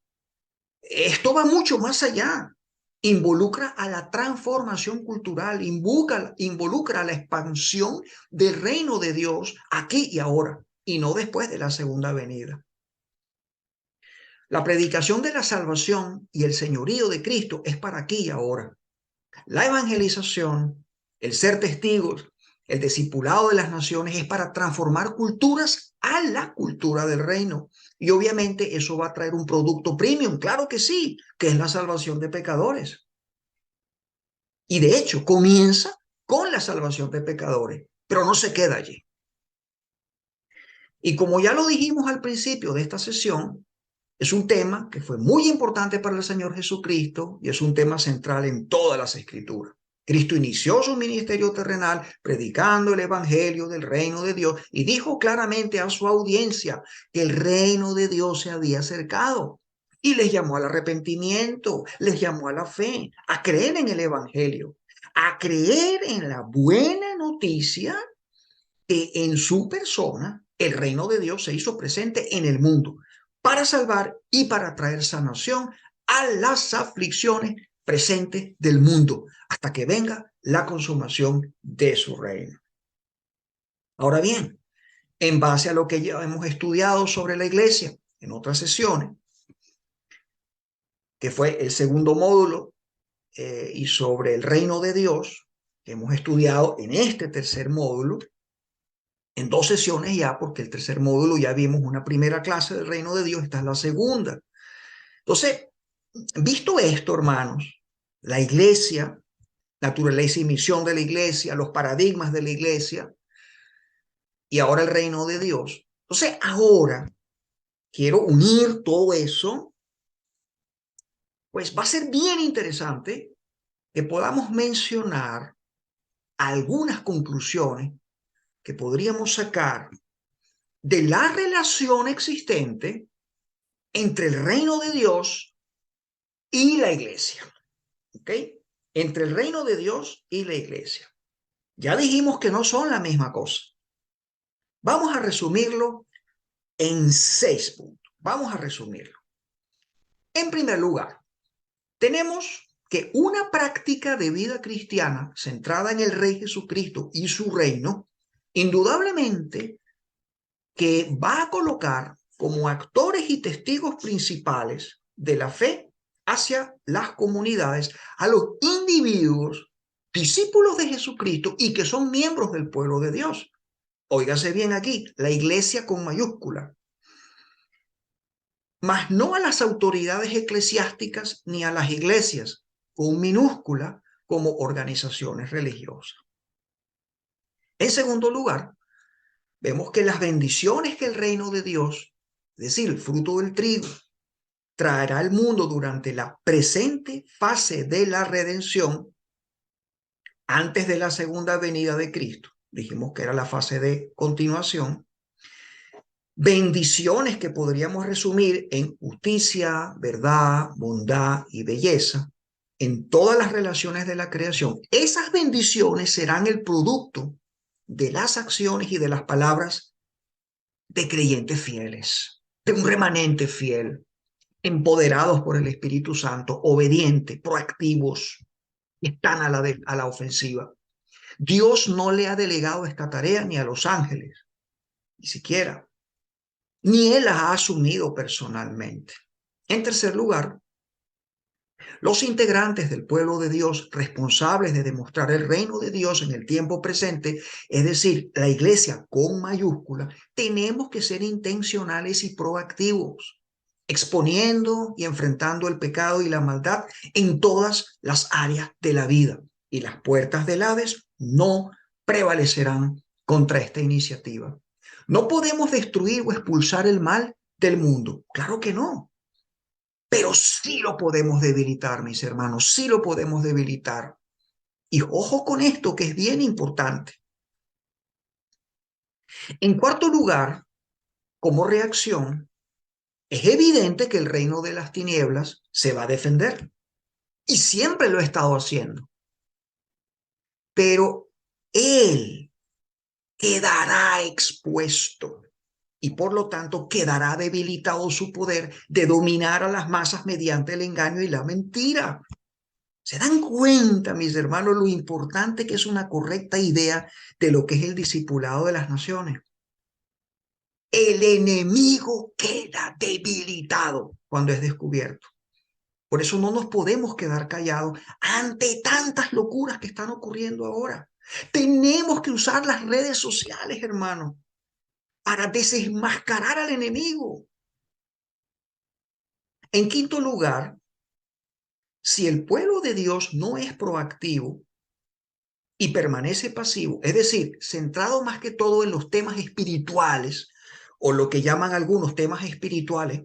S1: Esto va mucho más allá. Involucra a la transformación cultural, involucra a la expansión del reino de Dios aquí y ahora. y no después de la segunda venida. La predicación de la salvación y el señorío de Cristo es para aquí y ahora. La evangelización, el ser testigos, el discipulado de las naciones es para transformar culturas a la cultura del reino. Y obviamente eso va a traer un producto premium, claro que sí, que es la salvación de pecadores. Y de hecho comienza con la salvación de pecadores, pero no se queda allí. Y como ya lo dijimos al principio de esta sesión, es un tema que fue muy importante para el Señor Jesucristo y es un tema central en todas las Escrituras. Cristo inició su ministerio terrenal predicando el evangelio del reino de Dios y dijo claramente a su audiencia que el reino de Dios se había acercado y les llamó al arrepentimiento, les llamó a la fe, a creer en el evangelio, a creer en la buena noticia que en su persona el reino de Dios se hizo presente en el mundo para salvar y para traer sanación a las aflicciones presentes del mundo hasta que venga la consumación de su reino. Ahora bien, en base a lo que ya hemos estudiado sobre la iglesia en otras sesiones, que fue el segundo módulo, y sobre el reino de Dios, que hemos estudiado en este tercer módulo, en dos sesiones ya, porque el tercer módulo ya vimos una primera clase del reino de Dios, esta es la segunda. Entonces, visto esto, hermanos, la iglesia, naturaleza y misión de la iglesia, los paradigmas de la iglesia y ahora el reino de Dios. Entonces, ahora quiero unir todo eso, pues va a ser bien interesante que podamos mencionar algunas conclusiones que podríamos sacar de la relación existente entre el reino de Dios y la iglesia, ¿ok? Entre el reino de Dios y la iglesia. Ya dijimos que no son la misma cosa. Vamos a resumirlo en 6 puntos. Vamos a resumirlo. En primer lugar, tenemos que una práctica de vida cristiana centrada en el Rey Jesucristo y su reino, indudablemente que va a colocar como actores y testigos principales de la fe hacia las comunidades a los individuos discípulos de Jesucristo y que son miembros del pueblo de Dios. Óigase bien aquí, la iglesia con mayúscula, mas no a las autoridades eclesiásticas ni a las iglesias con minúscula como organizaciones religiosas. En segundo lugar, vemos que las bendiciones que el reino de Dios, es decir, el fruto del trigo, traerá al mundo durante la presente fase de la redención, antes de la segunda venida de Cristo. Dijimos que era la fase de continuación. Bendiciones que podríamos resumir en justicia, verdad, bondad y belleza en todas las relaciones de la creación. Esas bendiciones serán el producto de las acciones y de las palabras de creyentes fieles, de un remanente fiel, empoderados por el Espíritu Santo, obedientes, proactivos, están a la ofensiva. Dios no le ha delegado esta tarea ni a los ángeles, ni siquiera, ni él las ha asumido personalmente. En tercer lugar, los integrantes del pueblo de Dios responsables de demostrar el reino de Dios en el tiempo presente, es decir, la iglesia con mayúscula, tenemos que ser intencionales y proactivos, exponiendo y enfrentando el pecado y la maldad en todas las áreas de la vida. Y las puertas del Hades no prevalecerán contra esta iniciativa. No podemos destruir o expulsar el mal del mundo. Claro que no. Pero sí lo podemos debilitar, mis hermanos, sí lo podemos debilitar. Y ojo con esto, que es bien importante. En cuarto lugar, como reacción, es evidente que el reino de las tinieblas se va a defender. Y siempre lo ha estado haciendo. Pero él quedará expuesto y por lo tanto quedará debilitado su poder de dominar a las masas mediante el engaño y la mentira. ¿Se dan cuenta, mis hermanos, lo importante que es una correcta idea de lo que es el discipulado de las naciones? el enemigo queda debilitado cuando es descubierto. Por eso no nos podemos quedar callados ante tantas locuras que están ocurriendo ahora. Tenemos que usar las redes sociales, hermano, para desenmascarar al enemigo. En quinto lugar, si el pueblo de Dios no es proactivo y permanece pasivo, es decir, centrado más que todo en los temas espirituales, o lo que llaman algunos temas espirituales,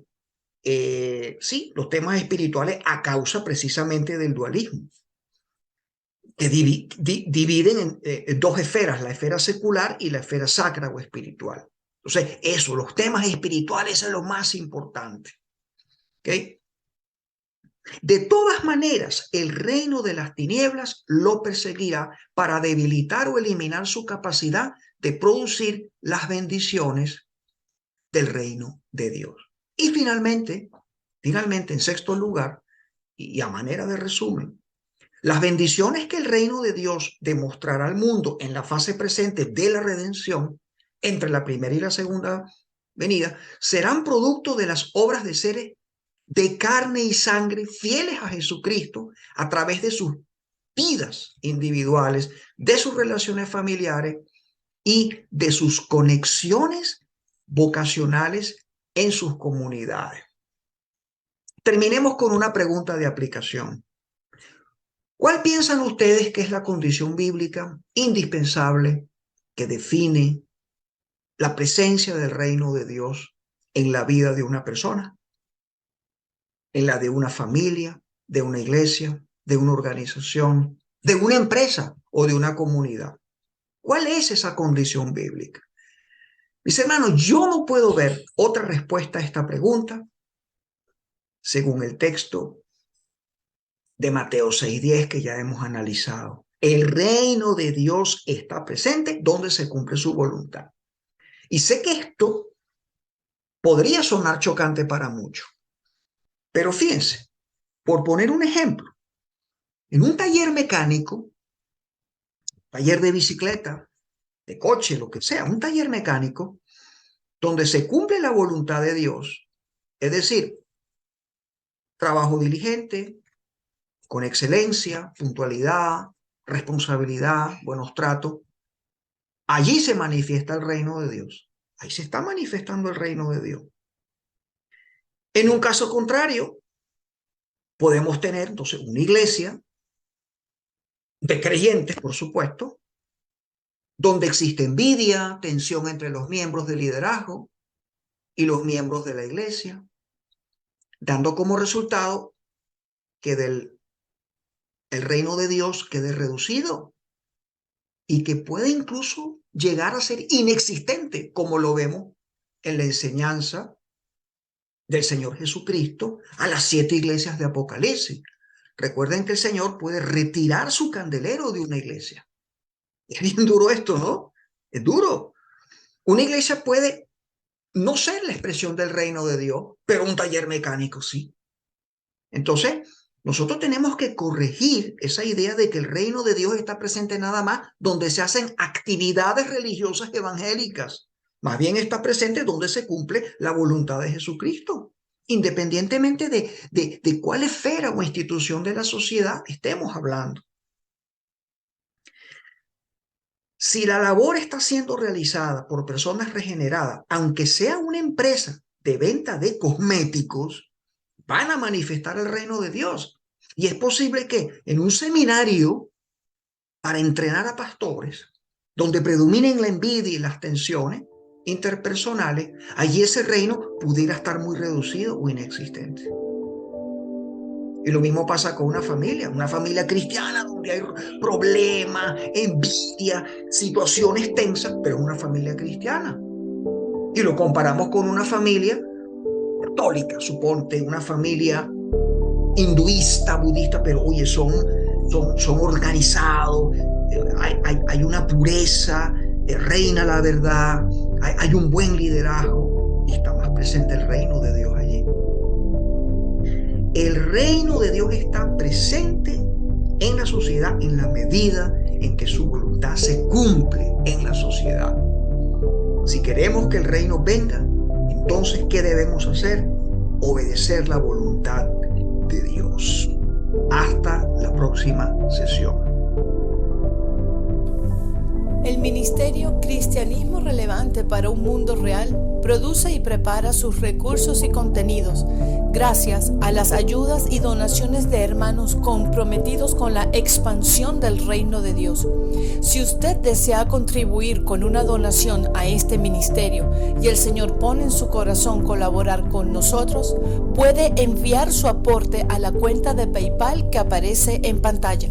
S1: sí, los temas espirituales a causa precisamente del dualismo, que dividen en dos esferas, la esfera secular y la esfera sacra o espiritual. Entonces, eso, los temas espirituales es lo más importante. ¿Ok? De todas maneras, el reino de las tinieblas lo perseguirá para debilitar o eliminar su capacidad de producir las bendiciones del reino de Dios. Y finalmente, en sexto lugar, y a manera de resumen, las bendiciones que el reino de Dios demostrará al mundo en la fase presente de la redención, entre la primera y la segunda venida, serán producto de las obras de seres de carne y sangre fieles a Jesucristo a través de sus vidas individuales, de sus relaciones familiares y de sus conexiones vocacionales en sus comunidades. Terminemos con una pregunta de aplicación. ¿Cuál piensan ustedes que es la condición bíblica indispensable que define la presencia del reino de Dios en la vida de una persona, en la de una familia, de una iglesia, de una organización, de una empresa o de una comunidad? ¿Cuál es esa condición bíblica? Mis hermanos, yo no puedo ver otra respuesta a esta pregunta según el texto de Mateo 6:10 que ya hemos analizado. El reino de Dios está presente donde se cumple su voluntad. Y sé que esto podría sonar chocante para muchos, pero fíjense, por poner un ejemplo, en un taller mecánico, taller de bicicleta, de coche, lo que sea, un taller mecánico, donde se cumple la voluntad de Dios, es decir, trabajo diligente, con excelencia, puntualidad, responsabilidad, buenos tratos, allí se manifiesta el reino de Dios. Ahí se está manifestando el reino de Dios. En un caso contrario, podemos tener entonces una iglesia de creyentes, por supuesto, donde existe envidia, tensión entre los miembros del liderazgo y los miembros de la iglesia, dando como resultado que el reino de Dios quede reducido y que puede incluso llegar a ser inexistente, como lo vemos en la enseñanza del Señor Jesucristo a las 7 iglesias de Apocalipsis. Recuerden que el Señor puede retirar su candelero de una iglesia. Es bien duro esto, ¿no? Es duro. Una iglesia puede no ser la expresión del reino de Dios, pero un taller mecánico sí. Entonces, nosotros tenemos que corregir esa idea de que el reino de Dios está presente nada más donde se hacen actividades religiosas evangélicas. Más bien está presente donde se cumple la voluntad de Jesucristo, independientemente de cuál esfera o institución de la sociedad estemos hablando. Si la labor está siendo realizada por personas regeneradas, aunque sea una empresa de venta de cosméticos, van a manifestar el reino de Dios. Y es posible que en un seminario para entrenar a pastores, donde predominen la envidia y las tensiones interpersonales, allí ese reino pudiera estar muy reducido o inexistente. Y lo mismo pasa con una familia cristiana donde hay problemas, envidia, situaciones tensas, pero es una familia cristiana. Y lo comparamos con una familia católica, suponte, una familia hinduista, budista, pero oye, son organizados, hay una pureza, reina la verdad, hay un buen liderazgo y está más presente el reino de Dios allí. El reino de Dios está presente en la sociedad en la medida en que su voluntad se cumple en la sociedad. Si queremos que el reino venga, entonces, ¿qué debemos hacer? Obedecer la voluntad de Dios. Hasta la próxima sesión.
S2: El ministerio Cristianismo Relevante para un Mundo Real produce y prepara sus recursos y contenidos gracias a las ayudas y donaciones de hermanos comprometidos con la expansión del reino de Dios. Si usted desea contribuir con una donación a este ministerio y el Señor pone en su corazón colaborar con nosotros, puede enviar su aporte a la cuenta de PayPal que aparece en pantalla.